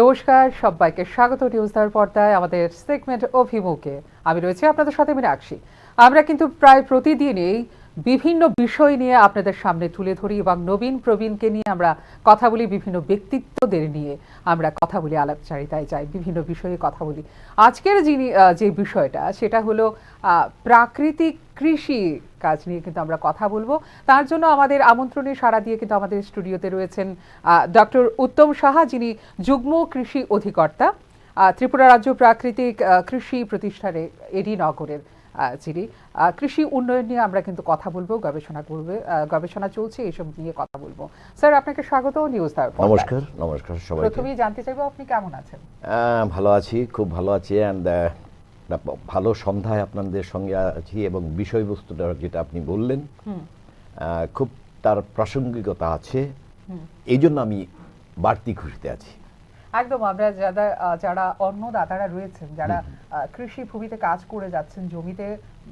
নমস্কার, সবাইকে স্বাগত নিউজদার পর্দায় আমাদের সেগমেন্ট অভিমুখে। আমি রয়েছি আপনাদের সাথে মীনাক্ষী। আমরা কিন্তু প্রায় প্রতিদিনই বিভিন্ন বিষয় নিয়ে আপনাদের সামনে তুলে ধরি এবং নবীন প্রবীণকে নিয়ে আমরা কথা বলি, বিভিন্ন ব্যক্তিত্বদের নিয়ে আমরা কথা বলি, আলাপচারিতায় যাই, বিভিন্ন বিষয়ে কথা বলি। আজকের যে বিষয়টা সেটা হলো প্রাকৃতিক কৃষি কাজ নিয়ে কিন্তু আমরা কথা বলবো। তার জন্য আমাদের আমন্ত্রণে সাড়া দিয়ে কিন্তু আমাদের স্টুডিওতে রয়েছেন ডক্টর উত্তম সাহা, যিনি যুগ্ম কৃষি অধিকর্তা, ত্রিপুরা রাজ্য প্রাকৃতিক কৃষি প্রতিষ্ঠানে এডি নগরের যিনি। কৃষি উন্নয়ন নিয়ে আমরা কিন্তু কথা বলবো, গবেষণা চলছে, এইসব নিয়ে কথা বলবো। স্যার, আপনাকে স্বাগত নিউজদার। নমস্কার। নমস্কার সবাইকে। প্রথমেই জানতে চাইবো আপনি কেমন আছেন? ভালো আছি, খুব ভালো আছি। অ্যান্ড ভালো সন্ধ্যায় আপনাদের সঙ্গে আছি এবং বিষয়বস্তুটা যেটা আপনি বললেন খুব তার প্রাসঙ্গিকতা আছে, এই জন্য আমি বাড়তি খুশিতে আছি। একদম। আমরা যারা অন্নদাতারা রয়েছেন, যারা কৃষি ভূমিতে কাজ করে যাচ্ছেন, জমিতে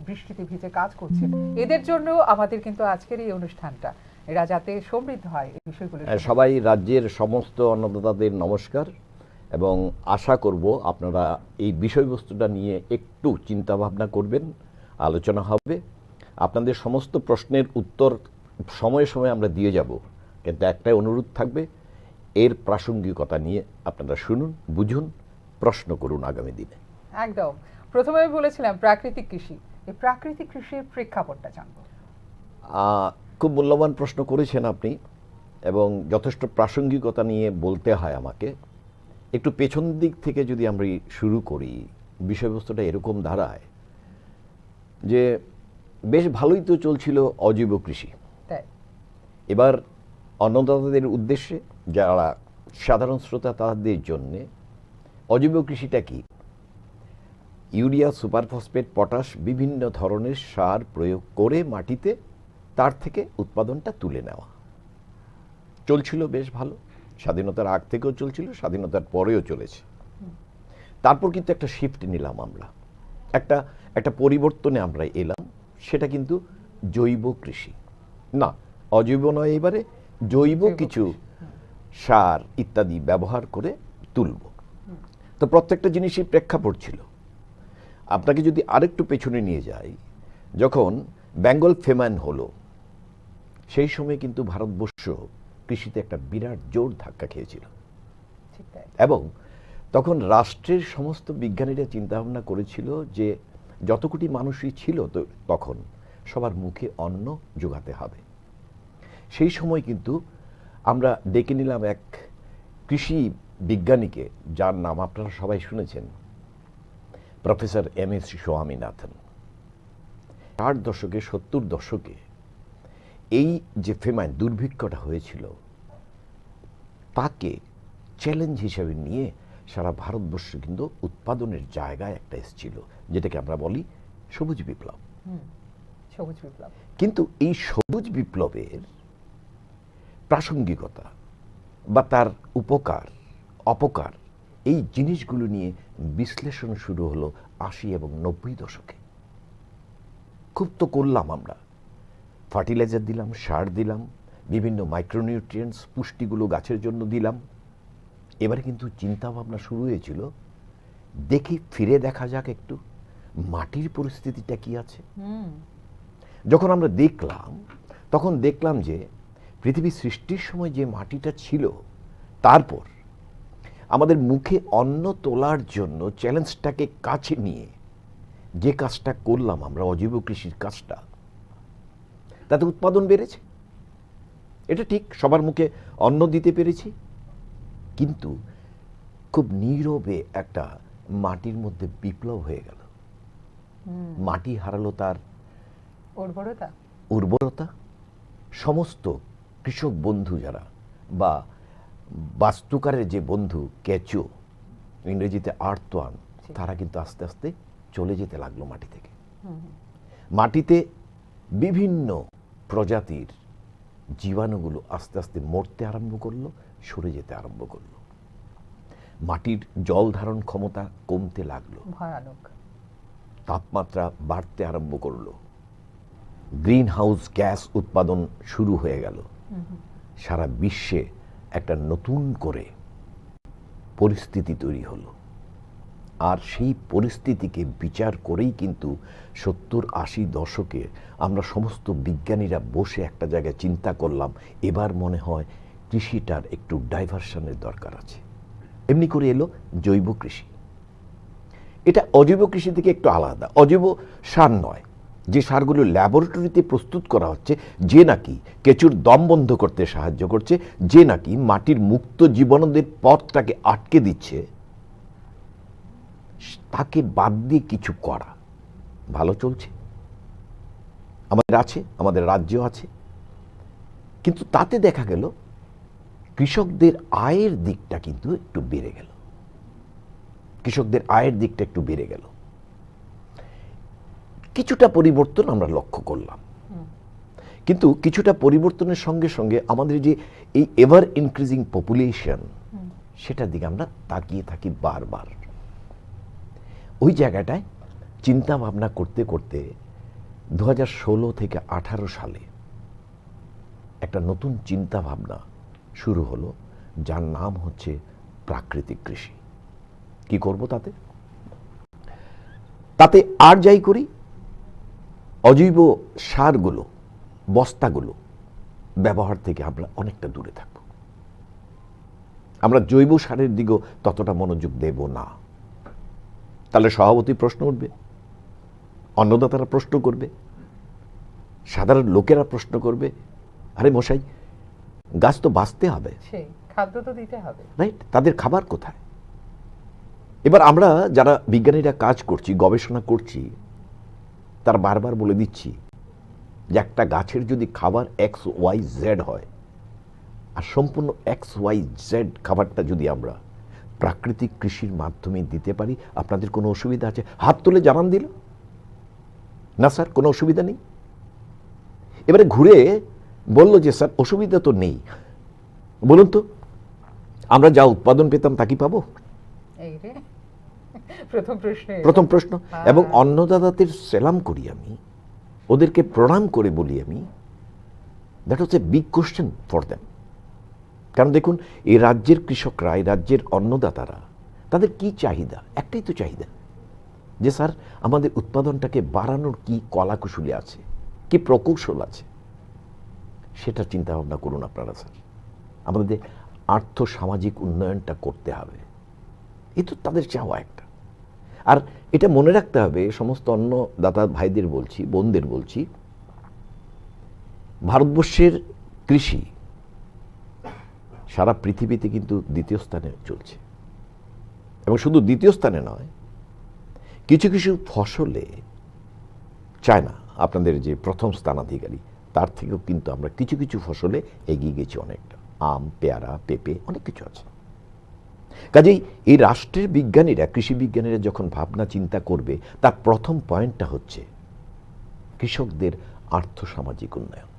বৃষ্টিতে ভিজে কাজ করছেন, এদের জন্য আমাদের কিন্তু আজকের এই অনুষ্ঠানটা, এরা যাতে সমৃদ্ধ হয় এই বিষয়গুলো। সবাই রাজ্যের সমস্ত অন্নদাতাদের নমস্কার এবং আশা করব আপনারা এই বিষয়বস্তুটা নিয়ে একটু চিন্তা ভাবনা করবেন, আলোচনা হবে। আপনাদের সমস্ত প্রশ্নের উত্তর সময়ে সময়ে আমরা দিয়ে যাব, কিন্তু একটাই অনুরোধ থাকবে, এর প্রাসঙ্গিকতা নিয়ে আপনারা শুনুন, বুঝুন, প্রশ্ন করুন আগামী দিনে। একদম। প্রথমে আমি বলেছিলাম প্রাকৃতিক কৃষি, এই প্রাকৃতিক কৃষির প্রেক্ষাপটটা জানবো। খুব মূল্যবান প্রশ্ন করেছেন আপনি এবং যথেষ্ট প্রাসঙ্গিকতা নিয়ে বলতে হয় আমাকে। একটু পেছন দিক থেকে যদি আমরা শুরু করি, বিষয়বস্তুটা এরকম দাঁড়ায় যে বেশ ভালোই তো চলছিল অজৈব কৃষি। এবার অন্নদাতাদের উদ্দেশ্যে, যারা সাধারণ শ্রোতা তাদের জন্যে অজৈব কৃষিটা কি? ইউরিয়া, সুপারফসফেট, পটাশ, বিভিন্ন ধরনের সার প্রয়োগ করে মাটিতে তার থেকে উৎপাদনটা তুলে নেওয়া চলছিল বেশ ভালো। স্বাধীনতার আগ থেকেও চলছিল, স্বাধীনতার পরেও চলেছে। তারপর কিন্তু একটা শিফট নিলাম আমরা, একটা পরিবর্তনে আমরা এলাম, সেটা কিন্তু জৈব কৃষি না, অজৈব নয়, এবারে জৈব কিছু সার ইত্যাদি ব্যবহার করে তুলব। তো প্রত্যেকটা জিনিসই প্রেক্ষাপট ছিল। আপনাকে যদি আরেকটু পেছনে নিয়ে যাই, যখন বেঙ্গল ফেমাইন হলো, সেই সময় কিন্তু ভারতবর্ষ কৃষিতে একটা বিরাট জোর ধাক্কা খেয়েছিল এবং তখন রাষ্ট্রের সমস্ত বিজ্ঞানীরা চিন্তাভাবনা করেছিল যে যত কোটি মানুষই ছিল তো তখন সবার মুখে অন্ন জোগাতে হবে। সেই সময় কিন্তু আমরা ডেকে নিলাম এক কৃষি বিজ্ঞানীকে, যার নাম আপনারা সবাই শুনেছেন, প্রফেসর এম.এস. স্বামীনাথন। 60 দশকে 70 দশকে এই যে ফেমাইন দুর্ভিক্ষটা হয়েছিল, তাকে চ্যালেঞ্জ হিসেবে নিয়ে সারা ভারতবর্ষ কিন্তু উৎপাদনের জায়গায় একটা এসেছিল, যেটাকে আমরা বলি সবুজ বিপ্লব। কিন্তু এই সবুজ বিপ্লবের প্রাসঙ্গিকতা বা তার উপকার অপকার, এই জিনিসগুলো নিয়ে বিশ্লেষণ শুরু হলো 80 এবং 90 দশকে। খুব তো করলাম আমরা, ফার্টিলাইজার দিলাম, সার দিলাম, বিভিন্ন মাইক্রোনিউট্রিয়েন্টস পুষ্টিগুলো গাছের জন্য দিলাম। এবারে কিন্তু চিন্তা ভাবনা শুরু হয়েছিল, দেখি ফিরে দেখা যাক একটু মাটির পরিস্থিতিটা কি আছে। যখন আমরা দেখলাম, তখন দেখলাম যে পৃথিবী সৃষ্টির সময় যে মাটিটা ছিল, তারপর আমাদের মুখে অন্ন তোলার জন্য চ্যালেঞ্জটাকে কাছে নিয়ে যে কাজটা করলাম আমরা, অজৈব কৃষির কাজটা, তাতে উৎপাদন বেড়েছে। এটা ঠিক, সবার মুখে অন্ন দিতে পেরেছি, কিন্তু খুব নীরবে একটা মাটির মধ্যে বিপ্লব হয়ে গেল। মাটি হারালো তার উর্বরতা। সমস্ত কৃষক বন্ধু যারা, বা বাস্তুকারের যে বন্ধু কেঁচো, ইংরেজিতে আর্থওয়ার্ম, তারা কিন্তু আস্তে আস্তে চলে যেতে লাগলো মাটি থেকে। মাটিতে বিভিন্ন প্রজাতির জীবাণুগুলো আস্তে আস্তে মরতে আরম্ভ করলো, সরে যেতে আরম্ভ করলো। মাটির জল ধারণ ক্ষমতা কমতে লাগলো, ভয়ানক তাপমাত্রা বাড়তে আরম্ভ করলো, গ্রিন হাউস গ্যাস উৎপাদন শুরু হয়ে গেল। সারা বিশ্বে একটা নতুন করে পরিস্থিতি তৈরি হলো, আর সেই পরিস্থিতিকে বিচার করেই কিন্তু 70-80 দশকে আমরা সমস্ত বিজ্ঞানীরা বসে একটা জায়গায় চিন্তা করলাম, এবার মনে হয় কৃষিটার একটু ডাইভারশনের দরকার আছে। এমনি করে এলো জৈব কৃষি। এটা অজৈব কৃষি থেকে একটু আলাদা। অজৈব সার নয়, যে সারগুলো ল্যাবরেটরিতে প্রস্তুত করা হচ্ছে, যে নাকি কেঁচুর দম বন্ধ করতে সাহায্য করছে, যে নাকি মাটির মুক্ত জীবাণুদের পথটাকে আটকে দিচ্ছে, তাকে বাদ দিয়ে কিছু করা ভালো চলছে, আমাদের আছে, আমাদের রাজ্য আছে। কিন্তু তাতে দেখা গেল কৃষকদের আয়ের দিকটা কিন্তু একটু বেড়ে গেল, কৃষকদের আয়ের দিকটা একটু বেড়ে গেল। কিছুটা পরিবর্তন আমরা লক্ষ্য করলাম, কিন্তু কিছুটা পরিবর্তনের সঙ্গে সঙ্গে আমাদের যে এই এভার ইনক্রিজিং পপুলেশন, সেটার দিকে আমরা তাকিয়ে থাকি বারবার। ওই জায়গাটায় চিন্তা ভাবনা করতে করতে 2016 থেকে 18 সালে একটা নতুন চিন্তা ভাবনা শুরু হলো, যার নাম হচ্ছে প্রাকৃতিক কৃষি। কি করব তাতে? তাতে আর যাই করি, অজৈব সারগুলো, বস্তাগুলো ব্যবহার থেকে আমরা অনেকটা দূরে থাকব। আমরা জৈব সারের দিকেও ততটা মনোযোগ দেব না। তাহলে সভাপতি প্রশ্ন উঠবে, অন্নদাতারা প্রশ্ন করবে, সাধারণ লোকেরা প্রশ্ন করবে, আরে মশাই, গাছ তো বাঁচতে হবে, সেই খাদ্য তো দিতে হবে, রাইট? তাদের খাবার কোথায়? এবার আমরা যারা বিজ্ঞানীরা কাজ করছি, গবেষণা করছি, তার বারবার বলে দিচ্ছি যে একটা গাছের যদি খাবার XYZ হয়, আর সম্পূর্ণ XYZ খাবারটা যদি আমরা প্রাকৃতিক কৃষির মাধ্যমে দিতে পারি, আপনাদের কোনো অসুবিধা আছে? হাত তুলে জানান দিল, না স্যার কোনো অসুবিধা নেই। এবারে ঘুরে বলল যে স্যার অসুবিধা তো নেই, বলুন তো আমরা যা উৎপাদন পেতাম তা কি পাবো? এই রে প্রথম প্রশ্ন। এবং অন্নদাতাদের সেলাম করি আমি, ওদেরকে প্রণাম করে বলি আমি, দ্যাট হচ্ছে বিগ কোশ্চেন ফর দ্যাম। কারণ দেখুন, এই রাজ্যের কৃষকরা, এই রাজ্যের অন্নদাতারা, তাদের কি চাহিদা? একটাই তো চাহিদা যে স্যার আমাদের উৎপাদনটাকে বাড়ানোর কি কলাকুশলী আছে, কি প্রকৌশল আছে, সেটা চিন্তা ভাবনা করুন আপনারা। স্যার আমাদের আর্থ সামাজিক উন্নয়নটা করতে হবে, এ তো তাদের চাওয়া একটা। আর এটা মনে রাখতে হবে, সমস্ত অন্নদাতা ভাইদের বলছি, বোনদের বলছি, ভারতবর্ষের কৃষি সারা পৃথিবীতে কিন্তু দ্বিতীয় স্থানে চলছে। এবং শুধু দ্বিতীয় স্থানে নয়, কিছু কিছু ফসলে চায়না, আপনাদের যে প্রথম স্থানাধিকারী, তার থেকেও কিন্তু আমরা কিছু কিছু ফসলে এগিয়ে গেছি অনেকটা। আম, পেয়ারা, পেঁপে, অনেক কিছু আছে। কাজেই এই রাষ্ট্রের বিজ্ঞানীরা, কৃষি বিজ্ঞানীরা যখন ভাবনা চিন্তা করবে, তার প্রথম পয়েন্টটা হচ্ছে কৃষকদের আর্থসামাজিক উন্নয়ন।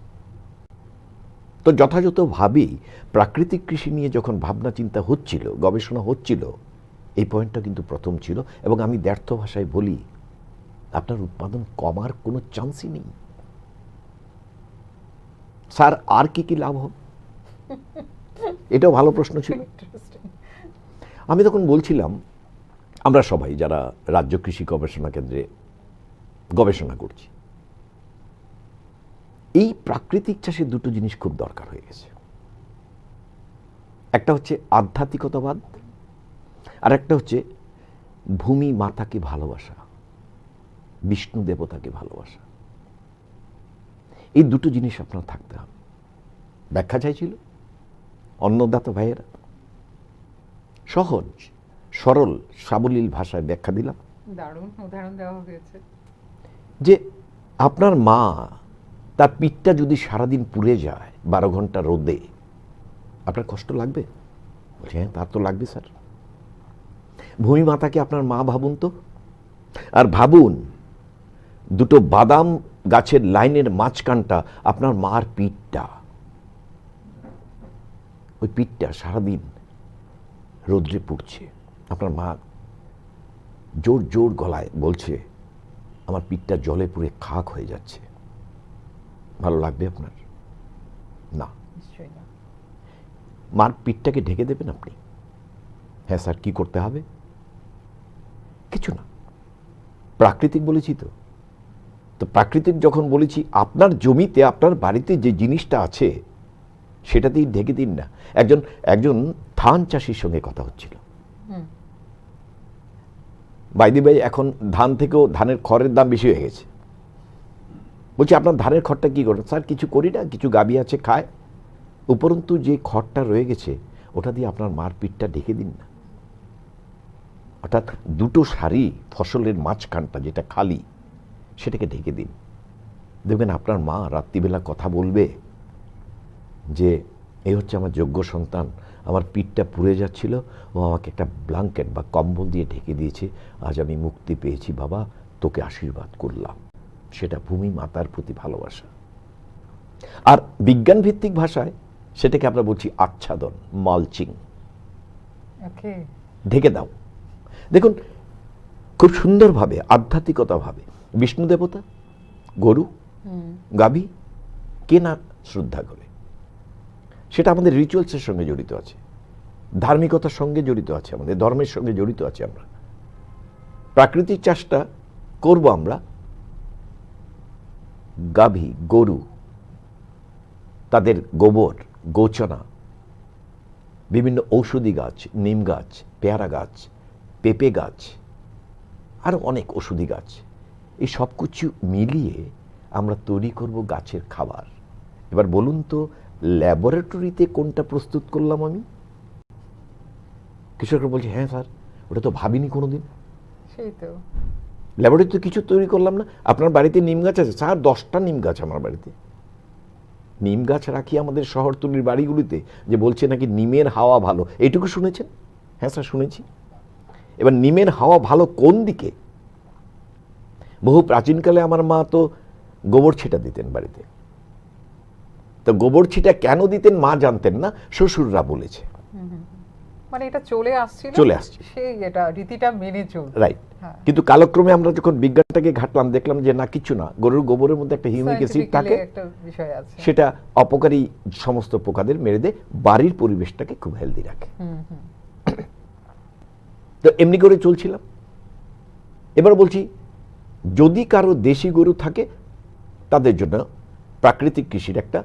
তো যথাযথভাবেই প্রাকৃতিক কৃষি নিয়ে যখন ভাবনা চিন্তা হচ্ছিল, গবেষণা হচ্ছিল, এই পয়েন্টটা কিন্তু প্রথম ছিল। এবং আমি ব্যর্থ ভাষায় বলি, আপনার উৎপাদন কমার কোনো চান্সই নেই। স্যার আর কি কি লাভ হবে? এটাও ভালো প্রশ্ন ছিল। আমি তখন বলছিলাম, আমরা সবাই যারা রাজ্য কৃষি গবেষণা কেন্দ্রে গবেষণা করছি, এই প্রাকৃতিক চাষে দুটো জিনিস খুব দরকার হয়ে গেছে। একটা হচ্ছে আধ্যাত্মিকতাবাদ, আর একটা হচ্ছে ভূমি মাতাকে ভালোবাসা, বিষ্ণু দেবতাকে ভালোবাসা। এই দুটো জিনিস আপনার থাকতে হবে। ব্যাখ্যা চাইছিল অন্নদাতা ভাইয়েরা, সহজ সরল সাবলীল ভাষায় ব্যাখ্যা দিলাম। দারুণ উদাহরণ দেওয়া হয়েছে যে আপনার মা, তার পিঠটা যদি সারাদিন পুড়ে যায় 12 ঘন্টা রোদে, আপনার কষ্ট লাগবে? বলছে হ্যাঁ, তার তো লাগবে স্যার। ভূমি মাতাকে আপনার মা ভাবুন তো। আর ভাবুন, দুটো বাদাম গাছের লাইনের মাঝখানটা আপনার মার পিঠটা, ওই পিঠটা সারাদিন রোদ্রে পুড়ছে, আপনার মা জোর জোর গলায় বলছে আমার পিঠটা জলে পুড়ে খাক হয়ে যাচ্ছে। ভালো লাগবে আপনার? না। নিশ্চয়ই না। মার পিঠটাকে ঢেকে দেবেন আপনি? হ্যাঁ স্যার, কি করতে হবে? কিছু না, প্রাকৃতিক বলেছি তো। তো প্রাকৃতিক যখন বলেছি, আপনার জমিতে আপনার বাড়িতে যে জিনিসটা আছে সেটা দিয়ে ঢেকে দিন না। একজন ধান চাষির সঙ্গে কথা হচ্ছিল। বাইদি ভাই, এখন ধান থেকেও ধানের খড়ের দাম বেশি হয়ে গেছে। বলছি, আপনার ধানের খড়টা কি করেন? স্যার, কিছু করি না, কিছু গাভী আছে খায়, উপরন্তু যে খড়টা রয়ে গেছে ওটা দিয়ে আপনার মার পিঠটা ঢেকে দিন না। অর্থাৎ দুটো সারি ফসলের মাঝখানটা যেটা খালি সেটাকে ঢেকে দিন। দেখবেন আপনার মা রাত্রিবেলা কথা বলবে যে এই হচ্ছে আমার যোগ্য সন্তান, আমার পিঠটা পুড়ে যাচ্ছিল, ও আমাকে একটা ব্ল্যাঙ্কেট বা কম্বল দিয়ে ঢেকে দিয়েছে, আজ আমি মুক্তি পেয়েছি বাবা, তোকে আশীর্বাদ করলাম। সেটা ভূমি মাতার প্রতি ভালোবাসা। আর বিজ্ঞান ভিত্তিক ভাষায় সেটাকে আমরা বলছি আচ্ছাদন, মালচিং। ঢেকে দাও। দেখুন, খুব সুন্দরভাবে আধ্যাত্মিকতাভাবে বিষ্ণু দেবতা, গরু, গাভী কে না শ্রদ্ধা করে? সেটা আমাদের রিচুয়ালসের সঙ্গে জড়িত আছে, ধার্মিকতার সঙ্গে জড়িত আছে, আমাদের ধর্মের সঙ্গে জড়িত আছে। আমরা প্রাকৃতিক চাষটা করব, আমরা গাভী, গরু, তাদের গোবর, গোচনা, বিভিন্ন ঔষধি গাছ, নিম গাছ, পেয়ারা গাছ, পেঁপে গাছ, আরও অনেক ওষুধি গাছ, এই সব কিছু মিলিয়ে আমরা তৈরি করব গাছের খাবার। এবার বলুন তো, ল্যাবরেটরিতে কোনটা প্রস্তুত করলাম আমি? কৃষকরা বলছে, হ্যাঁ স্যার, ওটা তো ভাবিনি কোনোদিন। সেই তো, ল্যাবরেটরিতে কিছু তৈরি করলাম না। আপনার বাড়িতে নিম গাছ আছে স্যার? 10টা নিম গাছ আমার বাড়িতে। নিম গাছ রাখি আমাদের শহরতলির বাড়িগুলিতে, যে বলছে নাকি নিমের হাওয়া ভালো, এইটুকু শুনেছেন? হ্যাঁ স্যার, শুনেছি। এবার নিমের হাওয়া ভালো কোন দিকে? বহু প্রাচীনকালে আমার মা তো গোবর ছিটা দিতেন বাড়িতে। তো গোবর ছিটা কেন দিতেন মা জানতেন না, শ্বশুররা বলেছে। মানে এটা চলে আসছে, সেই এটা রীতিটা মেনে চল, রাইট। কিন্তু কালক্রমে আমরা যখন বিজ্ঞানটাকে ঘাটলাম, দেখলাম যে না, কিছু না, গরুর গোবরের মধ্যে একটা হিউমিক অ্যাসিড থাকে, সেটা অপকারী সমস্ত পোকাদের মেরে দেয়, বাড়ির পরিবেশটাকে খুব হেলদি রাখে। তো এমনি করে চলছিলাম। এবার বলছি, যদি কারো দেশি গরু থাকে তাদের জন্য প্রাকৃতিক কৃষির একটা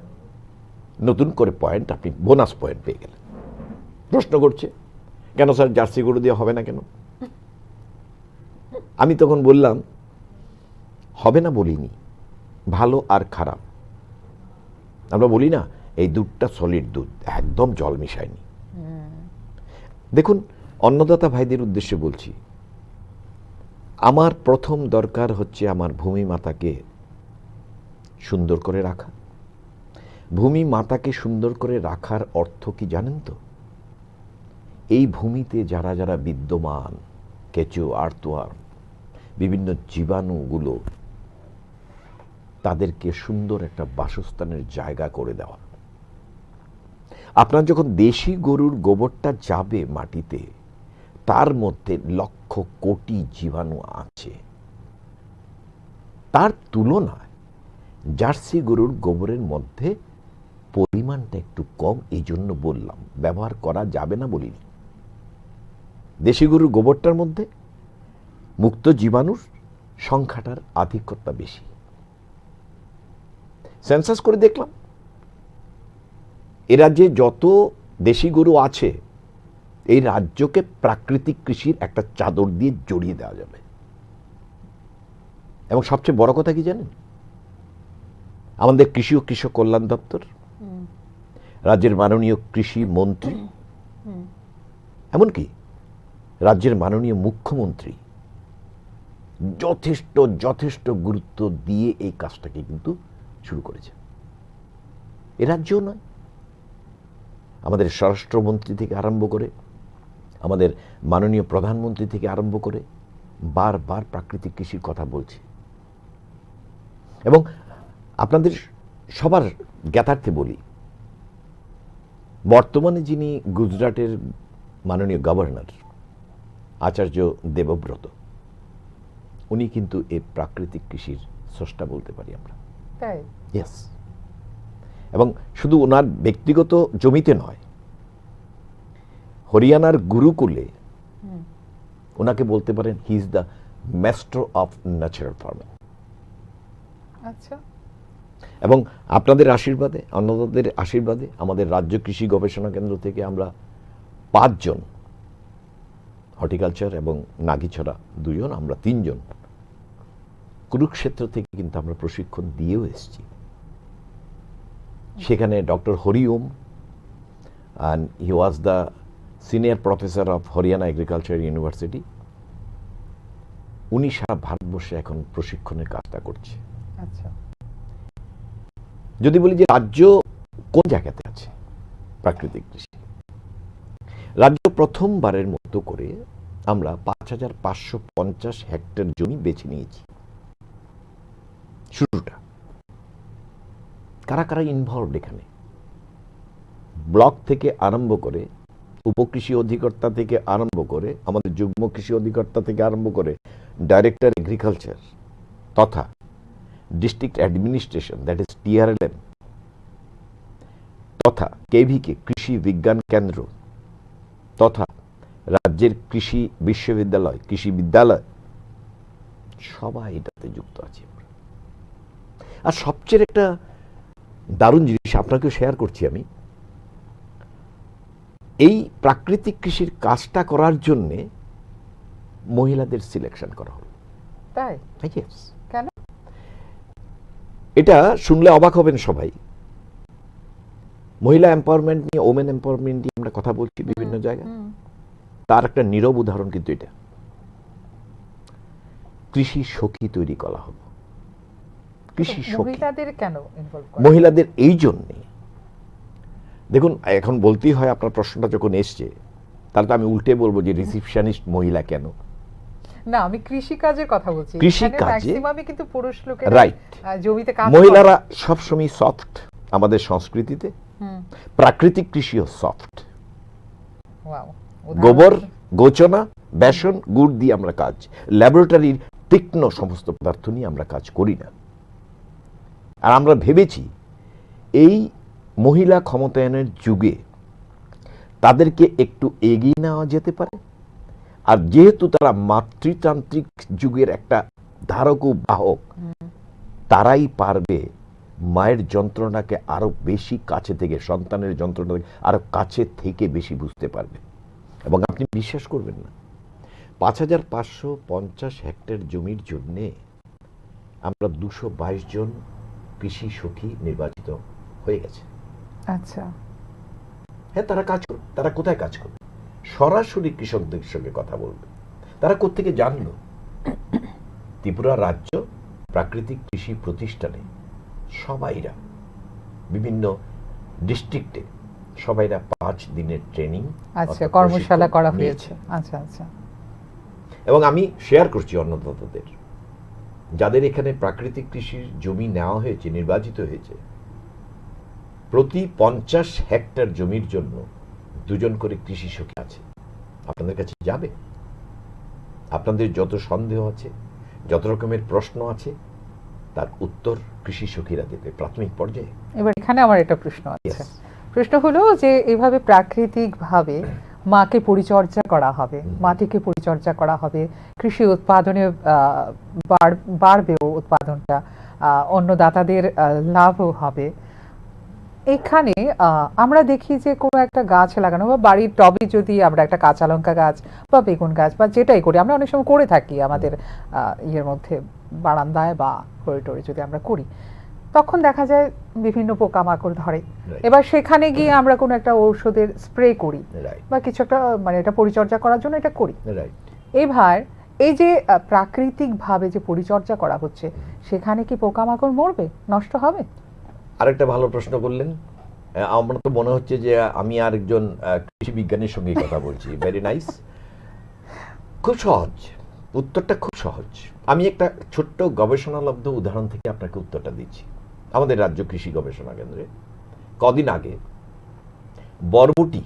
নতুন করে পয়েন্ট, আপনি বোনাস পয়েন্ট পেয়ে গেলেন। প্রশ্ন করছে, কেন স্যার জার্সি গরু দিয়ে হবে না কেন? আমি তখন বললাম, হবে না বলিনি, ভালো আর খারাপ আমরা বলি না, এই দুধটা সলিড দুধ, একদম জল মিশায়নি। দেখুন, অন্নদাতা ভাইদের উদ্দেশ্যে বলছি, আমার প্রথম দরকার হচ্ছে আমার ভূমি মাতাকে সুন্দর করে রাখা। ভূমি মাতাকে সুন্দর করে রাখার অর্থ কি জানেন তো? এই ভূমিতে যারা যারা বিদ্যমান, কেঁচো, আর্তওয়ার্ম, বিভিন্ন জীবাণুগুলো, তাদেরকে সুন্দর একটা বাসস্থানের জায়গা করে দেওয়া। আপনার যখন দেশি গরুর গোবরটা যাবে মাটিতে, তার মধ্যে লক্ষ কোটি জীবাণু আছে। তার তুলনায় জার্সি গরুর গোবরের মধ্যে পরিমাণটা একটু কম, এই জন্য বললাম ব্যবহার করা যাবে না বলিনি। দেশি গরুর গোবরটার মধ্যে মুক্ত জীবাণুর সংখ্যাটার আধিক্যতা বেশি। সেন্সাস করে দেখলাম, এ রাজ্যে যত দেশি গরু আছে, এই রাজ্যকে প্রাকৃতিক কৃষির একটা চাদর দিয়ে জড়িয়ে দেওয়া যাবে। এবং সবচেয়ে বড় কথা কি জানেন? আমাদের কৃষি ও কৃষক কল্যাণ দপ্তর, রাজ্যের মাননীয় কৃষি মন্ত্রী, এমনকি রাজ্যের মাননীয় মুখ্যমন্ত্রী যথেষ্ট যথেষ্ট গুরুত্ব দিয়ে এই কাজটাকে কিন্তু শুরু করেছে। এ রাজ্যও নয়, আমাদের স্বরাষ্ট্রমন্ত্রী থেকে আরম্ভ করে, আমাদের মাননীয় প্রধানমন্ত্রী থেকে আরম্ভ করে বারবার প্রাকৃতিক কৃষির কথা বলছে। এবং আপনাদের সবার জ্ঞাতার্থে বলি, বর্তমানে যিনি গুজরাটের মাননীয় গভর্নর আচার্য দেবব্রত, উনি কিন্তু এই প্রাকৃতিক কৃষির স্রষ্টা বলতে পারি আমরা। ইয়েস। এবং শুধু ওনার ব্যক্তিগত জমিতে নয়, হরিয়ানার গুরুকুলে ওনাকে বলতে পারেন he is the master of natural farming. আচ্ছা, এবং আপনাদের আশীর্বাদে, অন্যদের আশীর্বাদে আমাদের রাজ্য কৃষি গবেষণা কেন্দ্র থেকে আমরা 5 জন, হর্টিকালচার এবং নাগিছড়া 2 জন, আমরা 3 জন কুরুক্ষেত্র থেকে কিন্তু আমরা প্রশিক্ষণ দিয়েও এসেছি। সেখানে doctor Hariom, and he was the senior professor of Haryana Agriculture University. উনি সারা ভারতবর্ষে এখন প্রশিক্ষণের কাজটা করছে। আচ্ছা, যদি বলি যে রাজ্য কোন জায়গাতে আছে প্রাকৃতিক কৃষি, রাজ্য প্রথমবারের মতো করে আমরা 5,550 হেক্টর জমি বেছে নিয়েছি। শুরুটা কারা কারা ইনভলভড এখানে, ব্লক থেকে আরম্ভ করে, উপকৃষি অধিকর্তা থেকে আরম্ভ করে, আমাদের যুগ্ম কৃষি অধিকর্তা থেকে আরম্ভ করে, ডাইরেক্টর এগ্রিকালচার তথা district administration, that is TRLM, তথা কেভিকে কৃষি বিজ্ঞান কেন্দ্র, তথা রাজ্যের কৃষি বিশ্ববিদ্যালয়, কৃষি বিদ্যালয়, সবাই এটাতে যুক্ত আছে। আর সবচেয়ে একটা দারুণ জিনিস আপনাকেও শেয়ার করছি আমি, এই প্রাকৃতিক কৃষির কাজটা করার জন্যে মহিলাদের সিলেকশন করা হলো। তাই? Yes. কেন? এটা শুনলে অবাক হবেন সবাই। মহিলা এম্পাওয়ারমেন্ট নিয়ে, ওমেন এম্পাওয়ারমেন্ট নিয়ে আমরা কথা বলছি বিভিন্ন জায়গায়, তার একটা নীরব উদাহরণ কিন্তু এটা। কৃষি সখী তৈরি করা হলো। কৃষি সখী মহিলাদের কেন ইনভলভ করা? মহিলাদের এই জন্যে, দেখুন এখন বলতেই হয়, আপনার প্রশ্নটা যখন এসছে তাহলে তো আমি উল্টে বলবো যে রিসিপশনিস্ট মহিলা কেন। না, আমি কৃষি কাজের কথা বলছি। কৃষি এখানে কাজে ম্যাক্সিমামই কিন্তু পুরুষ লোকেরা রাইট, জমিতে কাজ করে। মহিলারা সবসময় সফট আমাদের সংস্কৃতিতে, প্রাকৃতিক কৃষিও সফট। ওয়াও, গোবর, গোচনা, বেসন, গুড় দিয়ে আমরা কাজ, ল্যাবরেটরির তীক্ষ্ণ সমস্ত পদার্থ নিয়ে আমরা কাজ করি না। আর আমরা ভেবেছি এই মহিলা ক্ষমতায়নের যুগে তাদেরকে একটু এগিয়ে নেওয়া যেতে পারে। আর যেহেতু তারা মাতৃতান্ত্রিক যুগের একটা ধারক ও বাহক, তারাই পারবে মায়ের যন্ত্রণাকে আরো বেশি কাছে থেকে, সন্তানের যন্ত্রণাকে আরো কাছে থেকে বেশি বুঝতে পারবে। এবং আপনি বিশ্বাস করবেন না, 5,550 হেক্টর জমির জন্যে আমরা 222 জন কৃষি সখী নির্বাচিত হয়ে গেছে। আচ্ছা, হ্যাঁ, তারা কাজ করবে। তারা কোথায় কাজ করবে? সরাসরি কৃষকদের সঙ্গে কথা বলবে। তারা কোত্থেকে জানলো? ত্রিপুরা রাজ্য প্রাকৃতিক কৃষি প্রতিষ্ঠানে সবাইরা, বিভিন্ন ডিস্ট্রিক্টে সবাইরা 5 দিনের ট্রেনিং, আচ্ছা, কর্মশালা করা হয়েছে। আচ্ছা আচ্ছা। এবং আমি শেয়ার করছি অন্নদাতাদের, যাদের এখানে প্রাকৃতিক কৃষির জমি নেওয়া হয়েছে, নির্বাচিত হয়েছে, প্রতি 50 হেক্টর জমির জন্য 2 জন করে কৃষি সখী আছে। আপনাদের কাছে যাবে, আপনাদের যত সন্দেহ আছে, যত রকমের প্রশ্ন আছে, তার উত্তর কৃষি সখীরা দেবে প্রাথমিক পর্যায়ে। এবার এখানে আমার একটা প্রশ্ন আছে। প্রশ্ন হলো যে এইভাবে প্রাকৃতিকভাবে মাকে পরিচর্যা করা হবে, মাটিকে পরিচর্যা করা হবে, কৃষি উৎপাদনে বাড়বেও উৎপাদনটা, অন্নদাতাদের লাভও হবে। এখানে আমরা দেখি যে কোনো একটা গাছ লাগানো বা বাড়ির টবে যদি আমরা একটা কাঁচা লঙ্কা গাছ বা বেগুন গাছ বা যেটাই করি, আমরা অনেক সময় করে থাকি আমাদের ইয়ের মধ্যে, বারান্দায় বা করিডোরে যদি আমরা করি, তখন দেখা যায় বিভিন্ন পোকামাকড় ধরে। এবার সেখানে গিয়ে আমরা কোনো একটা ঔষধের স্প্রে করি বা কিছু একটা, মানে এটা পরিচর্যা করার জন্য এটা করি। এবার এই যে প্রাকৃতিকভাবে যে পরিচর্যা করা হচ্ছে, সেখানে কি পোকামাকড় মরবে, নষ্ট হবে? আরেকটা ভালো প্রশ্ন করলেন। আমার তো মনে হচ্ছে যে আমি আরেকজন কৃষি বিজ্ঞানীর সঙ্গে কথা বলছি। Very nice. খুব সহজ, উত্তরটা খুব সহজ। আমি একটা ছোট্ট গবেষণালব্ধ উদাহরণ থেকে আপনাকে উত্তরটা দিচ্ছি। আমাদের রাজ্য কৃষি গবেষণা কেন্দ্রে কদিন আগে বরবটি,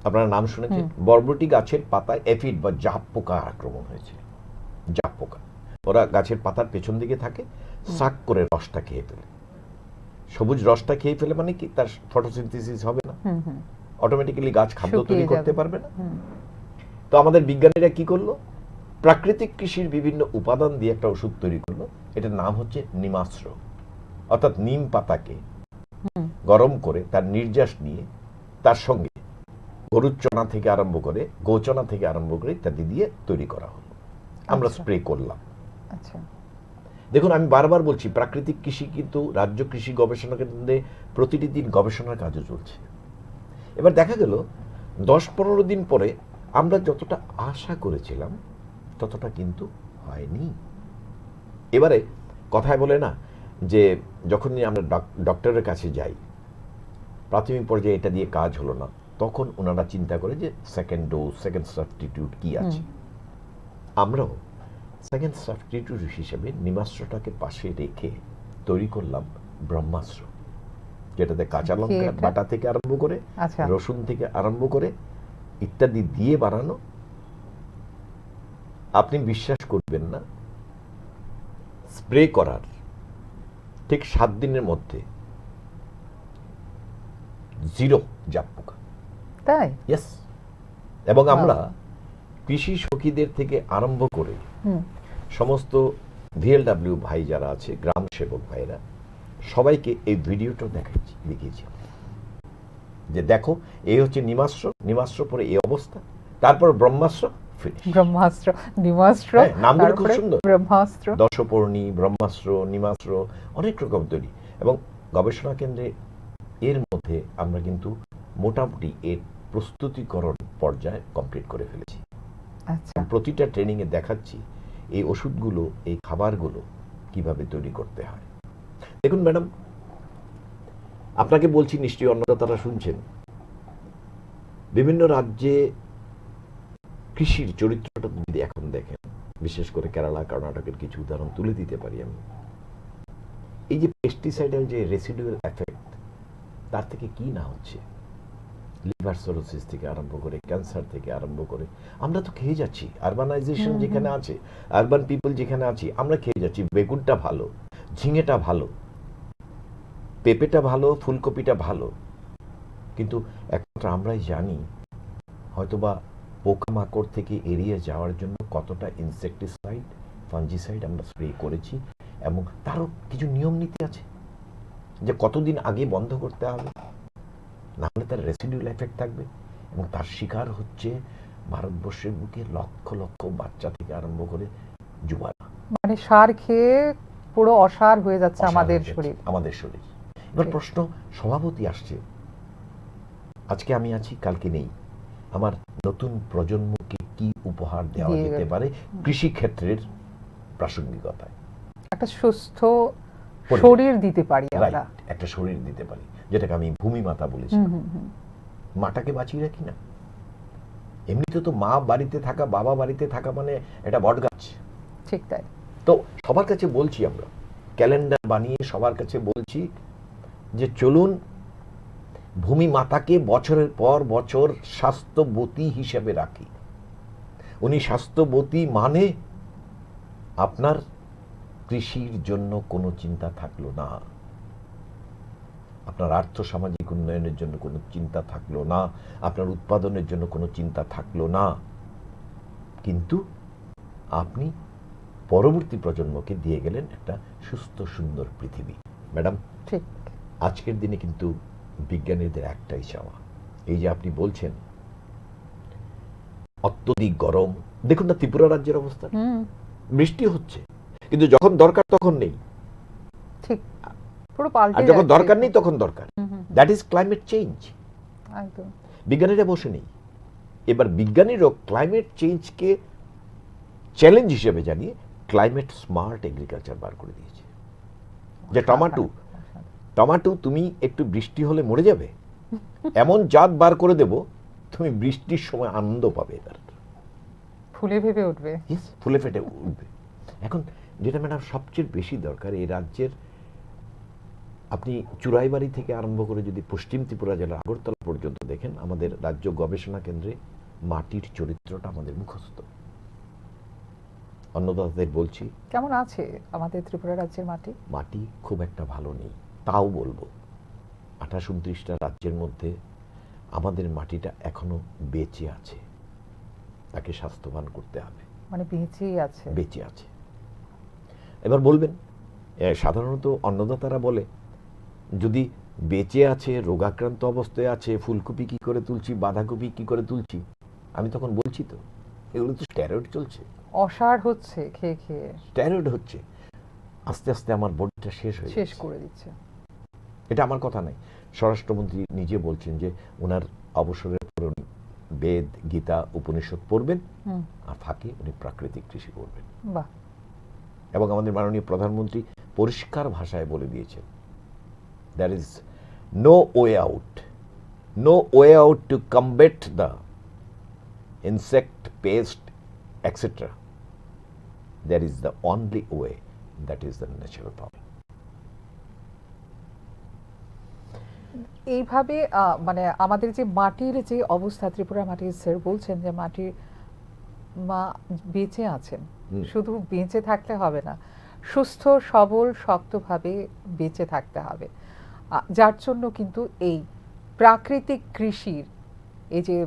আপনারা নাম শুনেছেন, বরবটি গাছের পাতায় এফিড বা জাপ পোকা আক্রমণ হয়েছে। জাপ পোকা, ওরা গাছের পাতার পেছন দিকে থাকে, শাক করে রসটা খেয়ে ফেলে। সবুজ রসটা খেয়ে ফেলে মানে কি, তার ফটোসিনথেসিস হবে না। অটোমেটিক্যালি গাছ খাদ্য শুকিয়ে তৈরি করতে যাবে। পারবে না। তো আমাদের বিজ্ঞানীরা কি করলো, প্রাকৃতিক কৃষির বিভিন্ন উপাদান দিয়ে একটা ওষুধ তৈরি করলো, এটার নাম হচ্ছে নিমাস্র। অর্থাৎ নিম পাতাকে গরম করে তার নির্যাস নিয়ে তার সঙ্গে গরুর চনা থেকে আরম্ভ করে গোচনা থেকে আরম্ভ করে ইত্যাদি দিয়ে তৈরি করা হলো, আমরা আচ্ছা। স্প্রে করলাম। আচ্ছা। দেখুন, আমি বারবার বলছি, প্রাকৃতিক কৃষি কিন্তু রাজ্য কৃষি গবেষণা কেন্দ্রে প্রতিটি দিন গবেষণার কাজও চলছে। এবার দেখা গেল 10-15 দিন পরে আমরা যতটা আশা করেছিলাম ততটা কিন্তু হয়নি। এবারে কথায় বলে না যে যখনই আমরা ডক্টরের কাছে যাই, প্রাথমিক পর্যায়ে এটা দিয়ে কাজ হলো না, তখন ওনারা চিন্তা করে যে সেকেন্ড ডোজ, সেকেন্ড সাবস্টিটিউট কি আছে। আমরাও সেকেন্ড সাবস্টিটিউট হিসেবে নিমাস্ত্রটাকে পাশে রেখে তৈরি করলাম ব্রহ্মাস্ত্র, যেটাতে কাঁচা লঙ্কা এটা? বাটা থেকে আরম্ভ করে আচ্ছা। রসুন থেকে আরম্ভ করে ইত্যাদি দিয়ে বানানো। আপনি বিশ্বাস করবেন না, স্প্রে করার ঠিক 7 দিনের মধ্যে 0 জাপ পোকা। তাই? ইয়েস। এবং আমরা কৃষি সখীদের থেকে আরম্ভ করে সমস্ত ভিএলডব্লিউ ভাই যারা আছে, গ্রাম সেবক ভাইরা, সবাইকে এই ভিডিওটা দেখিয়েছি যে দেখো, এই হচ্ছে নিমাস্ত্র, নিমাস্ত্র পরে এই অবস্থা, তারপর ব্রহ্মাস্ত্র, ফিনিশ। ব্রহ্মাস্ত্র, নিমাস্ত্র, হ্যাঁ, নামগুলো খুব তারপরে সুন্দর। ব্রহ্মাস্ত্র। দশপর্ণী, ব্রহ্মাস্ত্র, নিমাস্ত্র, অনেক রকম তৈরি। এবং গবেষণা কেন্দ্রে এর মধ্যে আমরা কিন্তু মোটামুটি এর প্রস্তুতিকরণ পর্যায়ে কমপ্লিট করে ফেলেছি। আচ্ছা। প্রতিটা ট্রেনিংয়ে দেখাচ্ছি এই ওষুধগুলো, এই খাবারগুলো কিভাবে তৈরি করতে হয়। দেখুন ম্যাডাম, আপনাকে বলছি, নিশ্চয়ই অন্নদাতারা শুনছেন, বিভিন্ন রাজ্যে কৃষির চরিত্রটা যদি এখন দেখেন, বিশেষ করে কেরালা, কর্ণাটকের কিছু উদাহরণ তুলে দিতে পারি আমি। এই যে পেস্টিসাইডাল যে রেসিডুয়াল এফেক্ট, তার থেকে কি না হচ্ছে, লিভার সিরোসিস থেকে আরম্ভ করে, ক্যান্সার থেকে আরম্ভ করে, আমরা তো খেয়ে যাচ্ছি। আরবানাইজেশন যেখানে আছে, আরবান পিপল যেখানে আছি, আমরা খেয়ে যাচ্ছি। বেগুনটা ভালো, ঝিঙেটা ভালো, পেঁপেটা ভালো, ফুলকপিটা ভালো, কিন্তু একমাত্র আমরাই জানি হয়তোবা পোকামাকড় থেকে এড়িয়ে যাওয়ার জন্য কতটা ইনসেকটিসাইড, ফাঞ্জিসাইড আমরা স্প্রে করেছি। এবং তারও কিছু নিয়ম নীতি আছে যে কতদিন আগে বন্ধ করতে হবে, না হলে তার রেসিডুয়াল এফেক্ট থাকবে। এবং তার শিকার হচ্ছে ভারতবর্ষের বুকে লক্ষ লক্ষ বাচ্চা থেকে আরম্ভ করে যুবারা। মানে সার খেয়ে পুরো অসার হয়ে যাচ্ছে আমাদের শরীর। আমাদের শরীর। এবার প্রশ্ন সভাপতি আসছে, আজকে আমি আছি, কালকে নেই, আমার নতুন প্রজন্মকে কি উপহার দেওয়া যেতে পারে কৃষি ক্ষেত্রের প্রাসঙ্গিকতায়? একটা সুস্থ শরীর দিতে পারি আমরা। একটা শরীর দিতে পারি, যেটাকে আমি ভূমি মাতা বলেছি। মাটাকে বাঁচিয়ে রাখি না। এমনিতে তো মা বাড়িতে থাকা, বাবা বাড়িতে থাকা মানে এটা বট গাছ। ঠিক তাই। তো সবার কাছে বলছি, আমরা ক্যালেন্ডার বানিয়ে সবার কাছে বলছি যে চলুন ভূমি মাতাকে বছরের পর বছর স্বাস্থ্যবতী হিসেবে রাখি। উনি স্বাস্থ্যবতী মানে আপনার কৃষির জন্য কোনো চিন্তা থাকলো না, আপনার আর্থ সামাজিক উন্নয়নের জন্য কোনো চিন্তা থাকলো না, আপনার উৎপাদনের জন্য কোনো চিন্তা থাকলো না, কিন্তু আপনি পরবর্তী প্রজন্মকে দিয়ে গেলেন একটা সুস্থ সুন্দর পৃথিবী। ম্যাডাম, ঠিক, আজকের দিনে কিন্তু বিজ্ঞানীদের একটাই চাওয়া, এই যে আপনি বলছেন অত্যধিক গরম, দেখুন না ত্রিপুরা রাজ্যের অবস্থা, বৃষ্টি হচ্ছে কিন্তু যখন দরকার তখন নেই, ঠিক, পুরো পাল্টে আর যখন যাচ্ছে। দরকার নেই তখন দরকার। That is climate change. একদম। বিজ্ঞানীরা বসে নেই। এবার বিজ্ঞানীরাও ক্লাইমেট চেঞ্জকে চ্যালেঞ্জ হিসেবে জানিয়ে ক্লাইমেট স্মার্ট এগ্রিকালচার বার করে দিয়েছে। যে টমাটো তুমি একটু বৃষ্টি হলে মরে যাবে, এমন জাত বার করে দেব তুমি বৃষ্টির সময় আনন্দ পাবে, এবার ফুলে ভেবে উঠবে। ফুলে ফেটে উঠবে। এখন যেটা ম্যাডাম সবচেয়ে বেশি দরকার, এই রাজ্যের আপনি চুরাইবাড়ি থেকে আরম্ভ করে যদি পশ্চিম ত্রিপুরা জেলার আগরতলা পর্যন্ত দেখেন, আমাদের রাজ্য গবেষণা কেন্দ্রে মাটির চরিত্রটা আমাদের মুখস্থ। অন্নদাতাদের বলছি, কেমন আছে আমাদের ত্রিপুরা রাজ্যের মাটি? মাটি খুব একটা ভালো নেই, তাও বলবো 28-29টা রাজ্যের মধ্যে আমাদের মাটিটা এখনো বেঁচে আছে, তাকে স্বাস্থ্যবান করতে হবে। মানে বেঁচেই আছে। বেঁচে আছে। এবার বলবেন সাধারণত অন্নদাতারা বলে যদি বেঁচে আছে, রোগাক্রান্ত অবস্থায় আছে, ফুলকপি কি করে তুলছি, বাঁধাকপি কি করে তুলছি। আমি তখন বলছি তো এগুলো তো স্টেরয়েড চলছে, অসাড় হচ্ছে খেয়ে খেয়ে, স্টেরয়েড হচ্ছে, আস্তে আস্তে আমার বডিটা শেষ শেষ করে দিচ্ছে। এটা আমার কথা নাই, স্বরাষ্ট্রমন্ত্রী নিজে বলছেন যে ওনার অবসরের পর উনি বেদ, গীতা, উপনিষদ পড়বেন আর ফাঁকে উনি প্রাকৃতিক কৃষি করবেন। বাহ। এবং আমাদের মাননীয় প্রধানমন্ত্রী পরিষ্কার ভাষায় বলে দিয়েছেন there is no way out to combat the insect, pest, etc. There is the only way, that is the natural farming. এইভাবে মানে আমাদের যে মাটির যে অবস্থা, ত্রিপুরা মাটির স্যার বলছেন যে মাটির মা বেঁচে আছেন, শুধু বেঁচে থাকলে হবে না, সুস্থ সবল শক্তভাবে বেঁচে থাকতে হবে। যার জন্য কিন্তু এই প্রাকৃতিক কৃষির এই যে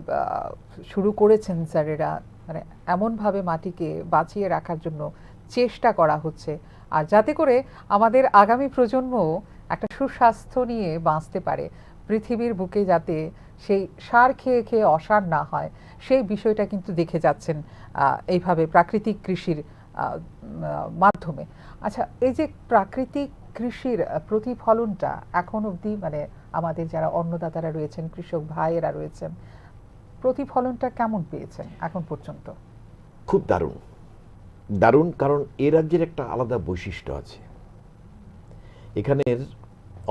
শুরু করেছেন স্যারেরা, মানে এমনভাবে মাটিকে বাঁচিয়ে রাখার জন্য চেষ্টা করা হচ্ছে, আর যাতে করে আমাদের আগামী প্রজন্ম একটা সুস্বাস্থ্য নিয়ে বাঁচতে পারে, পৃথিবীর বুকে যাতে সেই সার খেয়ে খেয়ে অসার না হয়, সেই বিষয়টা কিন্তু দেখে যাচ্ছেন এইভাবে প্রাকৃতিক কৃষির মাধ্যমে। আচ্ছা, এই যে প্রাকৃতিক কৃষির প্রতিফলনটা এখন অবধি, মানে আমাদের যারা অন্নদাতারা রয়েছেন, কৃষক ভাইয়েরা রয়েছেন, প্রতিফলনটা কেমন পেয়েছেন এখন পর্যন্ত? খুব দারুণ দারুণ, কারণ এ রাজ্যের একটা আলাদা বৈশিষ্ট্য আছে। এখানের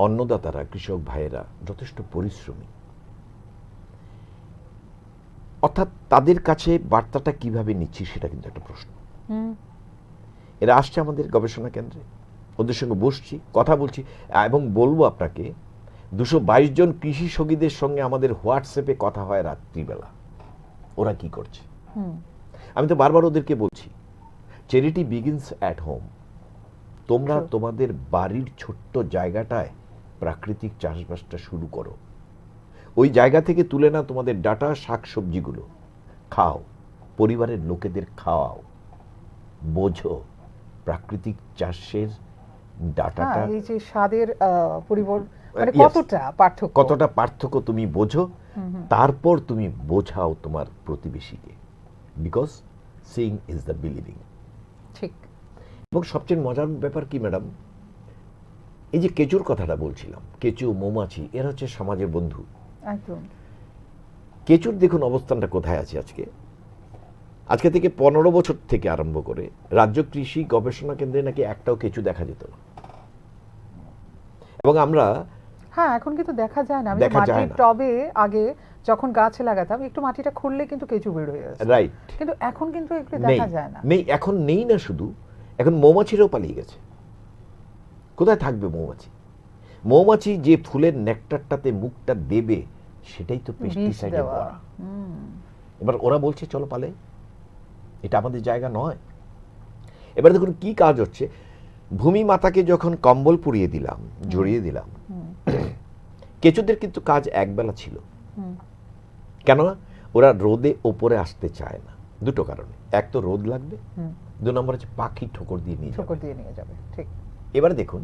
অন্নদাতারা, কৃষক ভাইয়েরা যথেষ্ট পরিশ্রমী, অর্থাৎ তাদের কাছে বার্তাটা কিভাবে নিচ্ছি সেটা কিন্তু একটা প্রশ্ন। এরা আসছে আমাদের গবেষণা কেন্দ্রে, ওদের সঙ্গে বসছি, কথা বলছি, এবং বলবো আপনাকে 222 জন কৃষি সঙ্গীদের সঙ্গে আমাদের হোয়াটসঅ্যাপে কথা হয় রাত্রিবেলা, ওরা কি করছে। আমি তো বারবার ওদেরকে বলছি, চ্যারিটি বিগিনস অ্যাট হোম। তোমরা তোমাদের বাড়ির ছোট্ট জায়গাটায় প্রাকৃতিক চাষবাসটা শুরু করো, ওই জায়গা থেকে তুলে না তোমাদের ডাটা শাকসবজিগুলো খাও, পরিবারের লোকেদের খাওয়াও, বোঝো প্রাকৃতিক চাষের ডাটাটা, এই যে স্বাদের মানে কতটা পার্থক্য তুমি বোঝো, তারপর তুমি বোঝাও তোমার প্রতিবেশীকে, because seeing is the believing. ঠিক। এবং সবচেয়ে মজার ব্যাপার কি ম্যাডাম, এই যে কেঁচুর কথাটা বলছিলাম, কেঁচু, মৌমাছি, এরা হচ্ছে সমাজের বন্ধু। একদম। কেঁচুর দেখুন অবস্থানটা কোথায় আছে আজকে থেকে 15 বছর থেকে আরম্ভ করে রাজ্য কৃষি গবেষণা কেন্দ্রে নাকি একটাও কেঁচু দেখা যেত না, এবং আমরা এখন কিন্তু দেখা যায় না। মাটির টবে আগে যখন গাছ লাগাতাম, একটু মাটিটা খুললে কিন্তু কেঁচু বের হয়ে আসে, রাইট, কিন্তু এখন কিন্তু এগুলো দেখা যায় না। নেই, এখন নেই না, শুধু এখন মৌমাছিরাও পালিয়ে গেছে। কোথায় থাকবে মৌমাছি যে ফুলের নেকটারটাতে মুখটা দেবে, সেটাই তো পেস্টিসাইডে ভরা। এবার ওরা বলছে চলো পালে, এটা আমাদের জায়গা নয়। এবার দেখুন কি কাজ হচ্ছে, ভূমি মাতাকে যখন কম্বল পুড়িয়ে দিলাম, জড়িয়ে দিলাম, কেঁচুদের কিন্তু কাজ একবেলা ছিল। কেননা ওরা রোদে ওপরে আসতে চায় না, দুটো কারণে, এক তো রোদ লাগবে, 2 নম্বর হচ্ছে পাখি ঠোকর দিয়ে নিয়ে যাবে। ঠিক। এবারে দেখুন,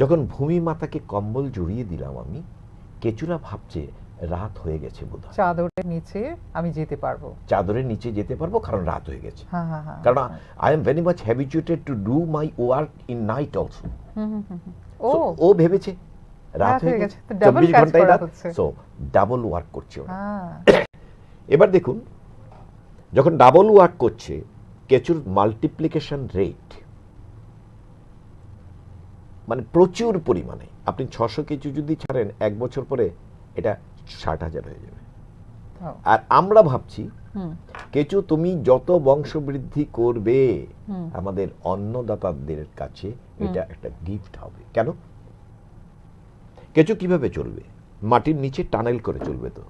যখন ভূমি মাতাকে কম্বল জড়িয়ে দিলাম আমি, কেঁচুরা ভাবছে রাত হয়ে গেছে বোধহয়, চাদরের নিচে আমি যেতে পারবো, চাদরের নিচে যেতে পারবো, কারণ রাত হয়ে গেছে। কারণ I am very much habituated to do my work in night also. ও ভেবেছে রাত হয়ে গেছে, 24 ঘন্টায় রাত, সো ডাবল ওয়ার্ক করছে ওরা। এবার দেখুন, যখন ডাবল ওয়ার্ক করছে, কেঁচুর মাল্টিপ্লিকেশন রেট মানে প্রচুর পরিমাণে, আপনি 600 কেঁচু যদি ছাড়েন 1 বছর পরে এটা 60,000 হয়ে যাবে। আর আমরা ভাবছি কেঁচু তুমি যত বংশবৃদ্ধি করবে, আমাদের অন্নদাতাদের কাছে এটা একটা গিফট হবে। কেন? কেঁচু কিভাবে চলবে? মাটির নিচে টানেল করে চলবে, তো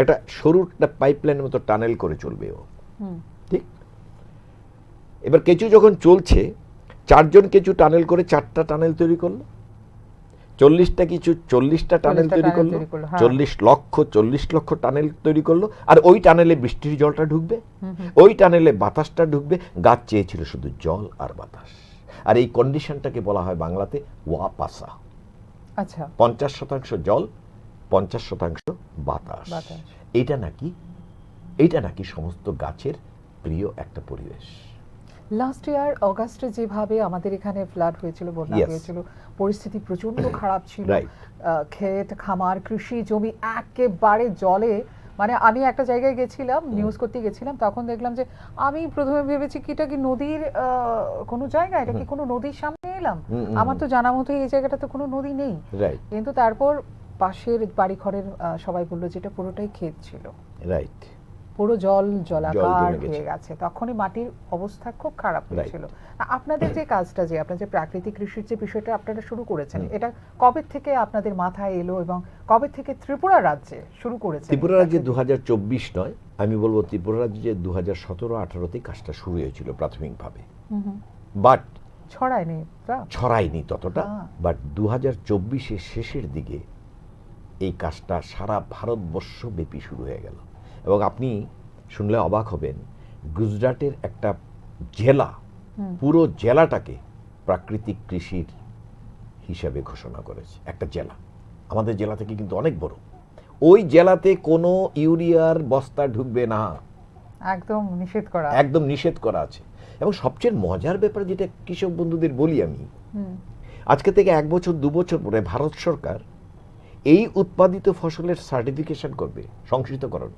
একটা সরু পাইপলাইনের মতো টানেল করে চলবে ও, ঠিক? এবার কেঁচু যখন চলছে, 4 জন কেঁচু টানেল করে 4টা টানেল তৈরি করলো, 40টা কিছু 40টা টানেল 40টা তৈরি টানেল করলো, তৈরি করলো, হ্যাঁ। 40 লক্ষ টানেল তৈরি করলো, আর ওই টানেলে বৃষ্টির জলটা ঢুকবে, ওই টানেলে বাতাসটা ঢুকবে। গাছ চেয়েছিল শুধু জল আর বাতাস, আর এই কন্ডিশনটাকে বলা হয় বাংলাতে ওয়াপাসা। আচ্ছা, 50% জল, 50% বাতাস। বাতাস। এইটা নাকি সমস্ত গাছের প্রিয় একটা পরিবেশ। লাস্ট ইয়ার অগাস্টে যেভাবে আমাদের এখানে ফ্লাড হয়েছিল, বন্যা Yes. হয়েছিল, পরিস্থিতি প্রচন্ড খারাপ ছিল। Right. ক্ষেত খামার কৃষি জমি একেবারে জলে, মানে আমি একটা জায়গায় গেছিলাম, নিউজ করতে গেছিলাম, তখন দেখলাম যে আমি প্রথমে ভেবেছি কি এটা কি নদীর কোনো জায়গা, এটা কি কোনো নদীর সামনে এলাম, আমার তো জানা মতো এই জায়গাটা তো কোনো নদী নেই। রাইট, কিন্তু তারপর পাশের বাড়িঘরের সবাই বললো যে এটা পুরোটাই ক্ষেত ছিল, রাইট। পুরো জলাকার জমে হয়ে গেছে, তখনই মাটির অবস্থা খুব খারাপ হয়েছিল। আপনাদের যে কাজটা, যে আপনার যে প্রাকৃতিক কৃষির যে বিষয়টা আপনারা শুরু করেছেন, এটা কবে থেকে আপনাদের মাথায় এলো এবং কবে থেকে ত্রিপুরা রাজ্যে শুরু করেছেন? ত্রিপুরা রাজ্যে 2024 নয়, আমি বলবো ত্রিপুরা রাজ্যে 2017-18তেই কাজটা শুরু হয়েছিল প্রাথমিকভাবে, বাট ছড়ায়নি ছড়ায়নি ততটা। হ্যাঁ। বাট 2024-এর শেষের দিকে এই কাজটা সারা ভারতবর্ষ ব্যাপী শুরু হয়ে গেল। এবং আপনি শুনলে অবাক হবেন, গুজরাটের একটা জেলা পুরো জেলাটাকে প্রাকৃতিক কৃষির হিসাবে ঘোষণা করেছে। একটা জেলা, আমাদের জেলা থেকে কিন্তু অনেক বড়। ওই জেলাতে কোনো ইউরিয়ার বস্তা ঢুকবে না, একদম নিষেধ করা, একদম নিষেধ করা আছে। এবং সবচেয়ে মজার ব্যাপার যেটা কৃষক বন্ধুদের বলি আমি, আজকে থেকে 1 বছর 2 বছর পরে ভারত সরকার এই উৎপাদিত ফসলের সার্টিফিকেশন করবে, সংশ্লিষ্টকরণ।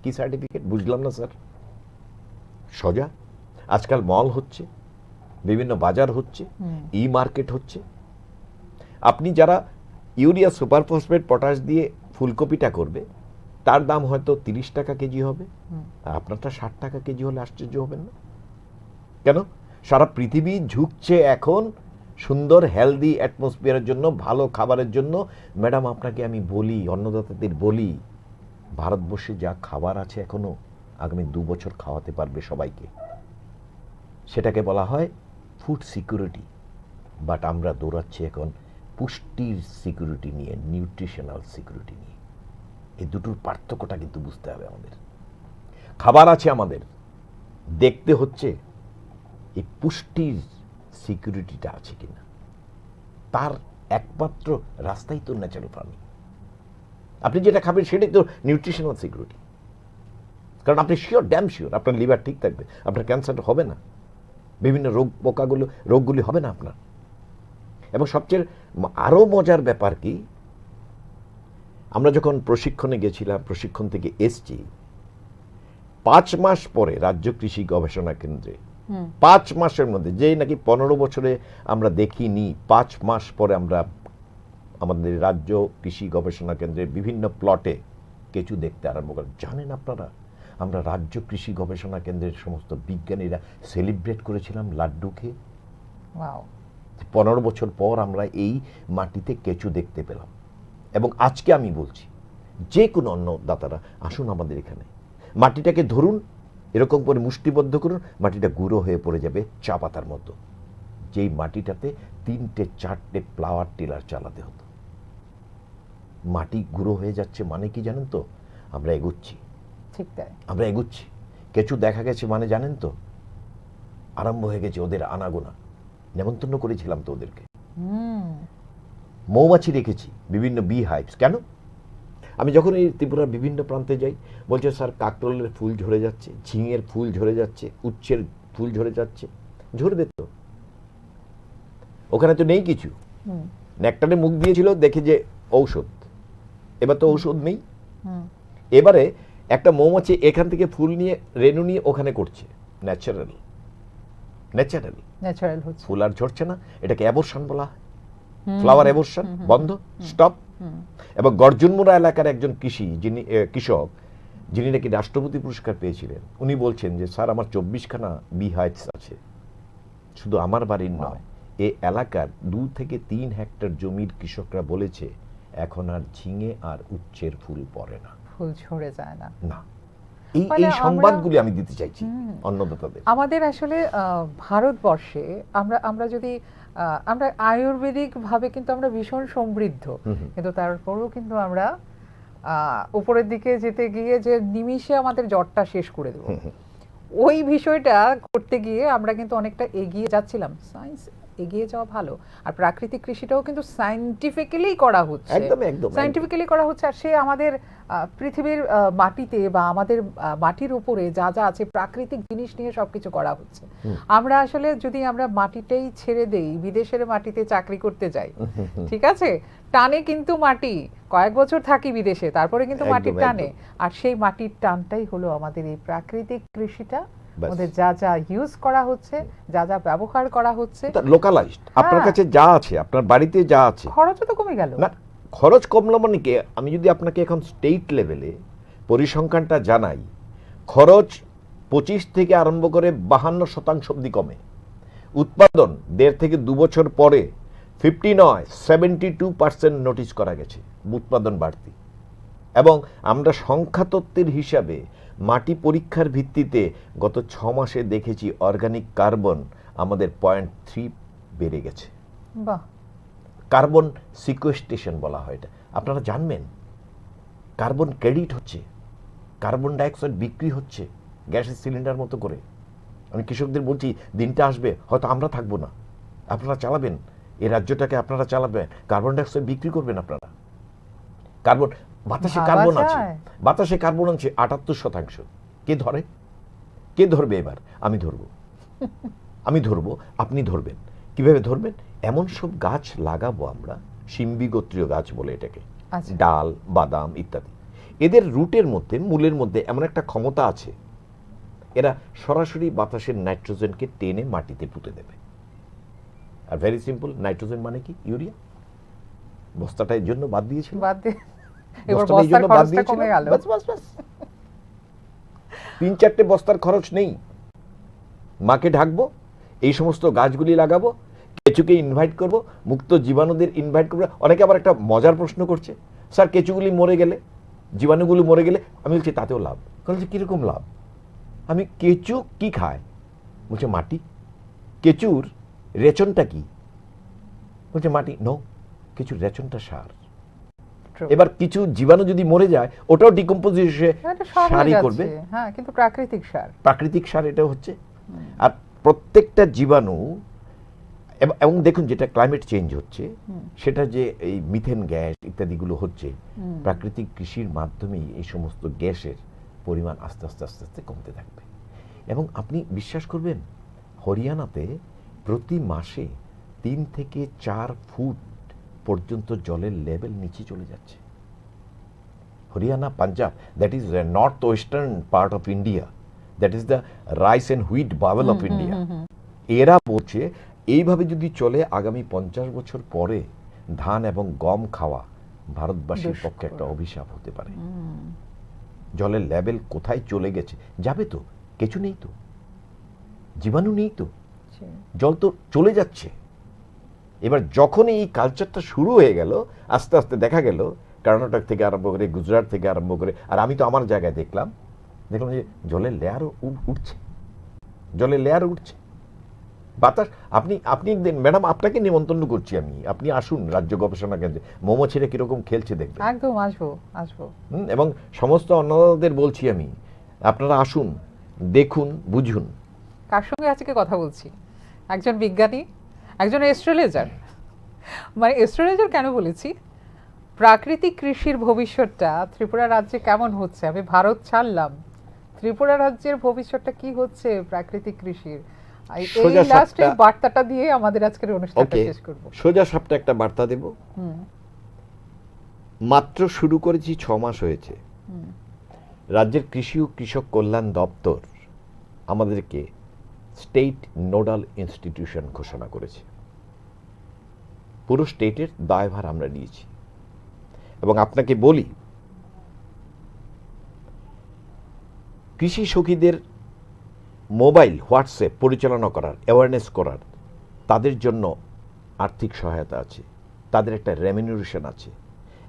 কি সার্টিফিকেট বুঝলাম না স্যার। সোজা আজকাল মল হচ্ছে, বিভিন্ন বাজার হচ্ছে, ই মার্কেট হচ্ছে। আপনি যারা ইউরিয়া সুপার ফসফেট পটাশ দিয়ে ফুলকপিটা করবে, তার দাম হয়তো 30 টাকা কেজি হবে, আর আপনারটা 60 টাকা কেজি হলে আশ্চর্য হবেন না? কেন? সারা পৃথিবী ঝুঁকছে এখন সুন্দর হেলদি অ্যাটমসফিয়ারের জন্য, ভালো খাবারের জন্য। ম্যাডাম, আপনাকে আমি বলি, অন্নদাতাদের বলি, ভারতবর্ষে যা খাবার আছে এখনো আগামী 2 বছর খাওয়াতে পারবে সবাইকে। সেটাকে বলা হয় ফুড সিকিউরিটি। বাট আমরা দৌড়াচ্ছি এখন পুষ্টির সিকিউরিটি নিয়ে, নিউট্রিশনাল সিকিউরিটি নিয়ে। এই দুটোর পার্থক্যটা কিন্তু বুঝতে হবে আমাদের। খাবার আছে আমাদের, দেখতে হচ্ছে এই পুষ্টির সিকিউরিটিটা আছে কিনা। তার একমাত্র রাস্তাই তো ন্যাচারাল ফার্মিং। আপনি যেটা খাবেন সেটাই তো নিউট্রিশনাল সিকিউরিটি। কারণ আপনি শিওর, ড্যাম শিওর আপনার লিভার ঠিক থাকবে, আপনার ক্যান্সার হবে না, বিভিন্ন রোগগুলি হবে না আপনার। এবং সবচেয়ে আরও মজার ব্যাপার কি, আমরা যখন প্রশিক্ষণে গেছিলাম, প্রশিক্ষণ থেকে এসছি, 5 মাস পরে রাজ্য কৃষি গবেষণা কেন্দ্রে, 5 মাসের মধ্যে, যেই নাকি 15 বছরে আমরা দেখিনি, 5 মাস পরে আমরা আমাদের রাজ্য কৃষি গবেষণা কেন্দ্রের বিভিন্ন প্লটে কেঁচু দেখতে আরম্ভ করি। জানেন আপনারা, আমরা রাজ্য কৃষি গবেষণা কেন্দ্রের সমস্ত বিজ্ঞানীরা সেলিব্রেট করেছিলাম লাড্ডু খেয়ে। 15 বছর পর আমরা এই মাটিতে কেঁচু দেখতে পেলাম। এবং আজকে আমি বলছি, যে কোনো অন্নদাতারা আসুন আমাদের এখানে, মাটিটাকে ধরুন, এরকম করে মুষ্টিবদ্ধ করুন, মাটিটা গুঁড়ো হয়ে পড়ে যাবে চা পাতার মতো। যেই মাটিটাতে 3-4টে ফ্লাওয়ার টিলার চালাতে হতো। মাটি গুঁড়ো হয়ে যাচ্ছে মানে কি জানেন তো? আমরা এগুচ্ছি, ঠিক তাই, আমরা এগুচ্ছি। কেঁচু দেখা গেছে মানে জানেন তো? আরম্ভ হয়ে গেছে ওদের আনাগোনা। নেমন্তন্ন করেছিলাম তো ওদেরকে। মৌমাছি রেখেছি, বিভিন্ন বি হাইভস। কেন? আমি যখন এই ত্রিপুরার বিভিন্ন প্রান্তে যাই, বলছে স্যার কাকরোলের ফুল ঝরে যাচ্ছে, ঝিঙের ফুল ঝরে যাচ্ছে, উচ্ছের ফুল ঝরে যাচ্ছে। ঝরবে তো, ওখানে তো নেই কিছু। নেকটারে মুখ দিয়েছিল, দেখে যে ঔষধ, এবার তো ঔষধ নেই। এবারে একটা মৌমাছি এখান থেকে ফুল নিয়ে, রেণু নিয়ে ওখানে করছে। ন্যাচারাল হচ্ছে, ফুল আর ঝরছে না। এটাকে অ্যাবর্শন বলা হয়, ফ্লাওয়ার অ্যাবর্শন। বন্ধ, স্টপ। এবং গর্জনমুড়া এলাকার একজন কৃষক, যিনি নাকি রাষ্ট্রপতি পুরস্কার পেয়েছিলেন, উনি বলছেন যে স্যার আমার 24খানা বি হাইভস আছে, শুধু আমার বাড়ির নয়, এ এলাকার 2 থেকে 3 হেক্টর জমির কৃষকরা বলেছে এখন আর ঝিঙে আর উচ্ছের ফুল পড়ে না, ফুল ঝরে যায় না। না। এই মানে এই সংবাদগুলি আমি দিতে চাইছি অন্নদাতাদের। আমাদের আসলে ভারতবর্ষে আমরা যদি আমরা আয়ুর্বেদিক ভাবে কিন্তু আমরা ভীষণ সমৃদ্ধ, কিন্তু তারপরেও কিন্তু আমরা উপরের দিকে যেতে গিয়ে যে নিমিষে আমাদের জ্বরটা শেষ করে দেবো, ওই বিষয়টা করতে গিয়ে আমরা কিন্তু অনেকটা এগিয়ে যাচ্ছিলাম। সায়েন্স এগিয়ে যাওয়া ভালো, আর প্রাকৃতিক কৃষিটাও কিন্তু সায়েন্টিফিক্যালি করা হচ্ছে, একদম একদম সায়েন্টিফিক্যালি করা হচ্ছে। আর সে আমাদের পৃথিবীর মাটিতে বা আমাদের মাটির উপরে যা যা আছে প্রাকৃতিক জিনিস নিয়ে সবকিছু করা হচ্ছে। আমরা আসলে যদি আমরা মাটিটাই ছেড়ে দেই, বিদেশের মাটিতে চাকরি করতে যাই, ঠিক আছে, টানে কিন্তু মাটি, কয়েক বছর থাকি বিদেশে, তারপরে কিন্তু মাটির টানে। আর সেই মাটির টানটাই হলো আমাদের এই প্রাকৃতিক কৃষিটা, ওদের যা যা ইউজ করা হচ্ছে, যা যা ব্যবহার করা হচ্ছে, লোকালাইজড। আপনার কাছে যা আছে, আপনার বাড়িতে যা আছে, খরচও তো কমে গেল। না, খরচ কমলো মানে কি, আমি যদি আপনাকে এখন স্টেট লেভেলে পরিসংখ্যানটা জানাই, খরচ 25 থেকে আরম্ভ করে 52% অবধি কমে। উৎপাদন 1.5 থেকে 2 বছর পরে 50 নয় 72% নোটিস করা গেছে উৎপাদন বাড়তি। এবং আমরা সংখ্যাতত্ত্বের হিসাবে মাটি পরীক্ষার ভিত্তিতে গত 6 মাসে দেখেছি অর্গানিক কার্বন আমাদের 0.3 বেড়ে গেছে। বাহ, কার্বন সিকোয়েস্টেশন বলা হয় এটা। আপনারা জানবেন কার্বন ক্রেডিট হচ্ছে, কার্বন ডাইঅক্সাইড বিক্রি হচ্ছে গ্যাসের সিলিন্ডার মতো করে। আমি কৃষকদের বলছি, দিনটা আসবে হয়তো আমরা থাকবো না, আপনারা চালাবেন এই রাজ্যটাকে, আপনারা চালাবেন, কার্বন ডাইঅক্সাইড বিক্রি করবেন আপনারা। কার্বন, বাতাসে কার্বন আছে, বাতাসে কার্বন আছে 78%। কে ধরে? কে ধরবে এবার? আমি ধরবো, আমি ধরবো, আপনি ধরবেন। কিভাবে ধরবেন? এমন সব গাছ লাগাবো আমরা, শিম্বি গোত্রীয় গাছ বলে এটাকে, ডাল, বাদাম ইত্যাদি। এদের রুটের মধ্যে, মূলের মধ্যে এমন একটা ক্ষমতা আছে, এরা সরাসরি বাতাসের নাইট্রোজেনকে টেনে মাটিতে পুঁতে দেবে। আর ভেরি সিম্পল, নাইট্রোজেন মানে কি? ইউরিয়া। বস্তাটা এর জন্য বাদ দিয়েছিল, এবার বস্তার খরচটা কমে গেল। 3-4টে বস্তার খরচ নেই। মাকে ঢাকবো, এই সমস্ত গাছগুলি লাগাবো, কেঁচুকে ইনভাইট করব, মুক্ত জীবাণুদের ইনভাইট করবো। অনেকে আবার একটা মজার প্রশ্ন করছে, স্যার কেঁচুগুলি মরে গেলে, জীবাণুগুলি মরে গেলে, আমি বলছি তাতেও লাভ। বলছে কিরকম লাভ? আমি, কেঁচু কি খায়? বলছে মাটি। কেঁচুর রেচনটা কি? বলছে মাটি। নো, কেঁচুর রেচনটা সার। এবার কিছু জীবাণু যদি মরে যায়, ওটাও ডিকম্পোজিশনে সারই করবে। হ্যাঁ, কিন্তু প্রাকৃতিক সার, প্রাকৃতিক সার এটা হচ্ছে। আর প্রত্যেকটা জীবাণু, এবং দেখুন যেটা ক্লাইমেট চেঞ্জ হচ্ছে, সেটা যে এই মিথেন গ্যাস ইত্যাদিগুলো হচ্ছে, প্রাকৃতিক কৃষির মাধ্যমেই এই সমস্ত গ্যাসের পরিমাণ আস্তে আস্তে আস্তে আস্তে কমতে থাকবে। এবং আপনি বিশ্বাস করবেন, হরিয়ানাতে প্রতি মাসে 3 থেকে 4 ফুট পর্যন্ত জলের লেভেল নিচে চলে যাচ্ছে। Haryana, Punjab, that is the north western part of India, that is the rice and wheat bowl of India. এরা বলছে এইভাবে যদি চলে, আগামী 50 বছর পরে ধান এবং গম খাওয়া ভারতবাসীর পক্ষে একটা অভিশাপ হতে পারে। জলের লেভেল কোথায় চলে গেছে? যাবে তো, কিছু নেই তো, জীবাণু নেই তো, জল তো চলে যাচ্ছে। এবার যখন এই কালচারটা শুরু হয়ে গেল, আস্তে আস্তে দেখা গেল কর্ণাটক থেকে আরম্ভ করে, গুজরাট থেকে আরম্ভ করে, আর আমি তো আমার জায়গায় দেখলাম যে জলের লেয়ারও উঠছে, জলের লেয়ার উঠছে, বাতাস। আপনি ম্যাডাম, আপনাকে নিমন্ত্রণ করছি আমি, আপনি আসুন রাজ্য গবেষণা কেন্দ্রে, মোমো ছেড়ে কিরকম খেলছে দেখবেন। একদম আসবো। এবং সমস্ত অন্নদাতাদের বলছি আমি, আপনারা আসুন, দেখুন, বুঝুন। কার সঙ্গে আজকে কথা বলছি? একজন বিজ্ঞানী, একজন অ্যাস্ট্রোলজার। মানে অ্যাস্ট্রোলজার কেন বলেছি? প্রাকৃতিক কৃষির ভবিষ্যৎটা ত্রিপুরা রাজ্যে কেমন হচ্ছে? আমি ভারত ছাড়লাম, ত্রিপুরা রাজ্যের ভবিষ্যৎটা কি হচ্ছে প্রাকৃতিক কৃষির, এই লাস্ট এই বার্তাটা দিয়ে আমাদের আজকের অনুষ্ঠানটা শেষ করব। সোজা সাপটা একটা বার্তা দেব। মাত্র শুরু করেছি, 6 মাস হয়েছে। রাজ্যের কৃষি ও কৃষক কল্যাণ দপ্তর আমাদেরকে স্টেট নোডাল ইনস্টিটিউশন ঘোষণা করেছে। পুরো স্টেটের দায়ভার আমরা নিয়েছি। এবং আপনাকে বলি, কৃষি সখীদের মোবাইল হোয়াটসঅ্যাপ পরিচালনা করার, অ্যাওয়ারনেস করার, তাদের জন্য আর্থিক সহায়তা আছে, তাদের একটা রেমিউনারেশন আছে।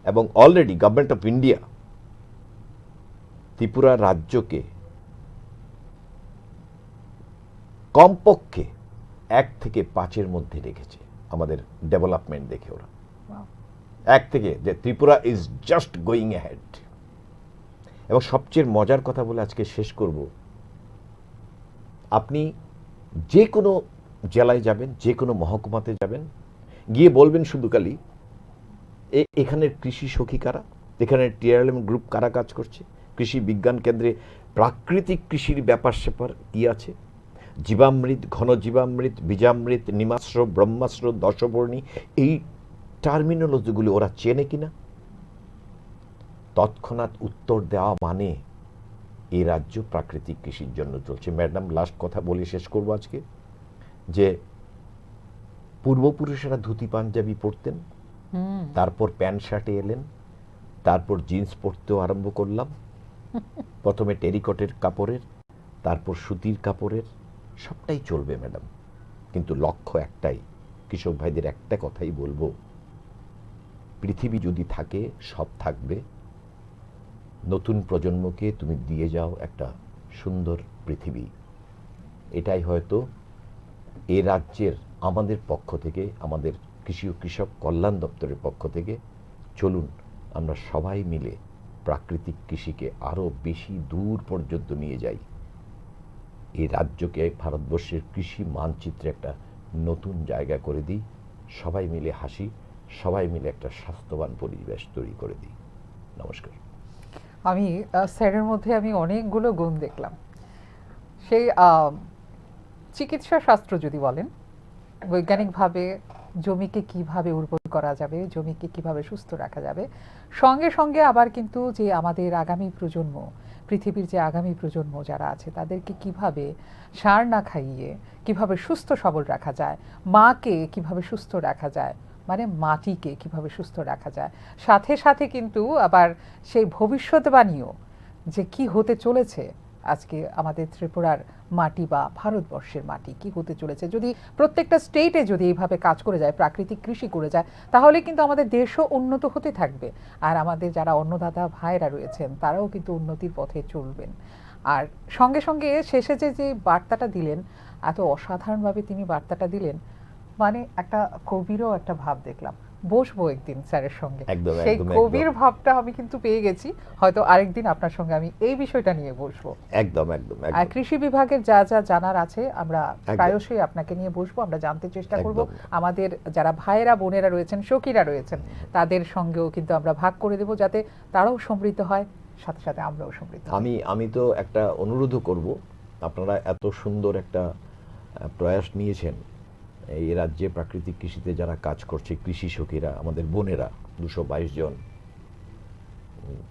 এবং already government of India Tripura রাজ্যকে কমপক্ষে 1 থেকে 5-এর মধ্যে রেখেছে আমাদের ডেভেলপমেন্ট দেখে ওরা। Wow. 1 থেকে, যে Tripura is just going ahead. এবং সবচেয়ে মজার কথা বলে আজকে শেষ করব, আপনি যে কোনো জেলায় যাবেন, যে কোনো মহকুমাতে যাবেন, গিয়ে বলবেন শুধু খালি এখানের কৃষি সখী কারা, এখানের টিআরএলএম গ্রুপ কারা কাজ করছে, কৃষি বিজ্ঞান কেন্দ্রে প্রাকৃতিক কৃষির ব্যাপার স্যাপার কি আছে, জীবামৃত, ঘনজীবামৃত, বীজামৃত, নিমাশ্র, ব্রহ্মাস্ত্র, দশবর্ণী, এই টার্মিনোলজিগুলি ওরা চেনে কিনা। তৎক্ষণাৎ উত্তর দেওয়া মানে এই রাজ্য প্রাকৃতিক কৃষির জন্য চলছে। ম্যাডাম, লাস্ট কথা বলে শেষ করবো আজকে, যে পূর্বপুরুষেরা ধুতি পাঞ্জাবি পরতেন, তারপর প্যান্ট শার্টে এলেন, তারপর জিন্স পরতেও আরম্ভ করলাম, প্রথমে টেরিকটের কাপড়ের, তারপর সুতির কাপড়ের, সবটাই চলবে ম্যাডাম। কিন্তু লক্ষ্য একটাই, কৃষক ভাইদের একটা কথাই বলবো, পৃথিবী যদি থাকে সব থাকবে, নতুন প্রজন্মকে তুমি দিয়ে যাও একটা সুন্দর পৃথিবী। এটাই হয়তো এ রাজ্যের আমাদের পক্ষ থেকে, আমাদের কৃষি ও কৃষক কল্যাণ দপ্তরের পক্ষ থেকে, চলুন আমরা সবাই মিলে প্রাকৃতিক কৃষিকে আরও বেশি দূর পর্যন্ত নিয়ে যাই। এই রাজ্যকে ভারতবর্ষের কৃষি মানচিত্রে একটা নতুন জায়গা করে দিই, সবাই মিলে হাসি, সবাই মিলে একটা স্বাস্থ্যবান পরিবেশ তৈরি করে দিই। নমস্কার। আমি স্যারের মধ্যে আমি অনেকগুলো গুণ দেখলাম। সেই চিকিৎসা শাস্ত্র যদি বলেন, বৈজ্ঞানিকভাবে জমিকে কিভাবে উর্বর করা যাবে, জমিকে কিভাবে সুস্থ রাখা যাবে, সঙ্গে সঙ্গে আবার কিন্তু যে আমাদের আগামী প্রজন্ম, পৃথিবীর যে আগামী প্রজন্ম যারা আছে, তাদেরকে কিভাবে সার না খাইয়ে কিভাবে সুস্থ সবল রাখা যায়, মাকে কিভাবে সুস্থ রাখা যায়, মানে মাটিকে কিভাবে সুস্থ রাখা যায়, সাথে সাথে কিন্তু আবার সেই ভবিষ্যৎবাণীও যে কি হতে চলেছে আজকে আমাদের ত্রিপুরার মাটি বা ভারতবর্ষের মাটি কি হতে চলেছে, যদি প্রত্যেকটা স্টেটে যদি এইভাবে কাজ করে যায়, প্রাকৃতিক কৃষি করে যায়, তাহলে কিন্তু আমাদের দেশও উন্নত হতে থাকবে, আর আমাদের যারা অন্নদাতা ভাইরা রয়েছেন তারাও কিন্তু উন্নতির পথে চলবেন। আর সঙ্গে সঙ্গে শেষে যে বার্তাটা দিলেন, এত অসাধারণভাবে তিনি বার্তাটা দিলেন, মানে একটা কবিরও একটা ভাব দেখলাম। বসবো একদিন স্যারের সঙ্গে, একদম, সেই একদম, কবির একদম। ভাবটা আমি কিন্তু পেয়ে গেছি, হয়তো আরেকদিন আপনার সঙ্গে আমি এই বিষয়টা নিয়ে বসবো। একদম একদম আর একদম কৃষি বিভাগের যা যা জানার আছে আমরা একদম। প্রায়শই আপনাকে নিয়ে বসবো, আমরা জানতে চেষ্টা করব। একদম। আমাদের যারা ভাইয়েরা বোনেরা রয়েছেন, সখীরা রয়েছেন, তাদের সঙ্গেও কিন্তু আমরা ভাগ করে দেব, যাতে তারাও সমৃদ্ধ হয়, সাথে সাথে আমরাও সমৃদ্ধ হই। আমি তো একটা অনুরোধও করব, আপনারা এত সুন্দর একটা প্রয়াস নিয়েছেন, এই রাজ্যে প্রাকৃতিক কৃষিতে যারা কাজ করছে, কৃষি সখীরা, আমাদের বোনেরা 222 জন,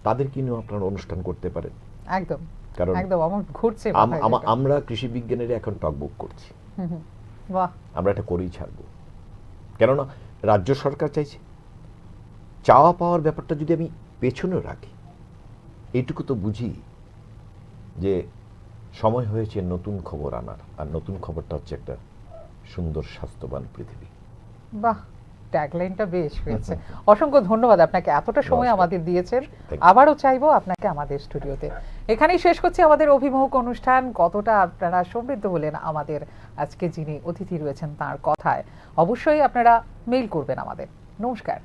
তাদেরকে নিয়েও আপনারা অনুষ্ঠান করতে পারেন। একদম কারণ একদম আমার ঘুরছে মাথায় যেটা। আমরা কৃষি বিজ্ঞানের এখন টকবুক করছি, বাহ, আমরা এটা করেই ছাড়বো। কেননা রাজ্য সরকার চাইছে, চাওয়া পাওয়ার ব্যাপারটা যদি আমি পেছনে রাখি, এইটুকু তো বুঝি যে সময় হয়েছে নতুন খবর আনার, আর নতুন খবরটা হচ্ছে একটা সুন্দর স্বাস্থ্যবান পৃথিবী। বাহ, ট্যাগলাইনটা বেশ হয়েছে। অসংখ্য ধন্যবাদ আপনাকে, এতটা সময় নমস্কার। আমাদের দিয়েছেন। Thank you. আবারও চাইবো আপনাকে আমাদের স্টুডিওতে। এখানেই শেষ করছি আমাদের অভিমুখ অনুষ্ঠান। কতটা আপনারা সমৃদ্ধ হলেন আমাদের আজকে যিনি অতিথি রয়েছেন তার কথায়, অবশ্যই আপনারা মেইল করবেন আমাদের। নমস্কার।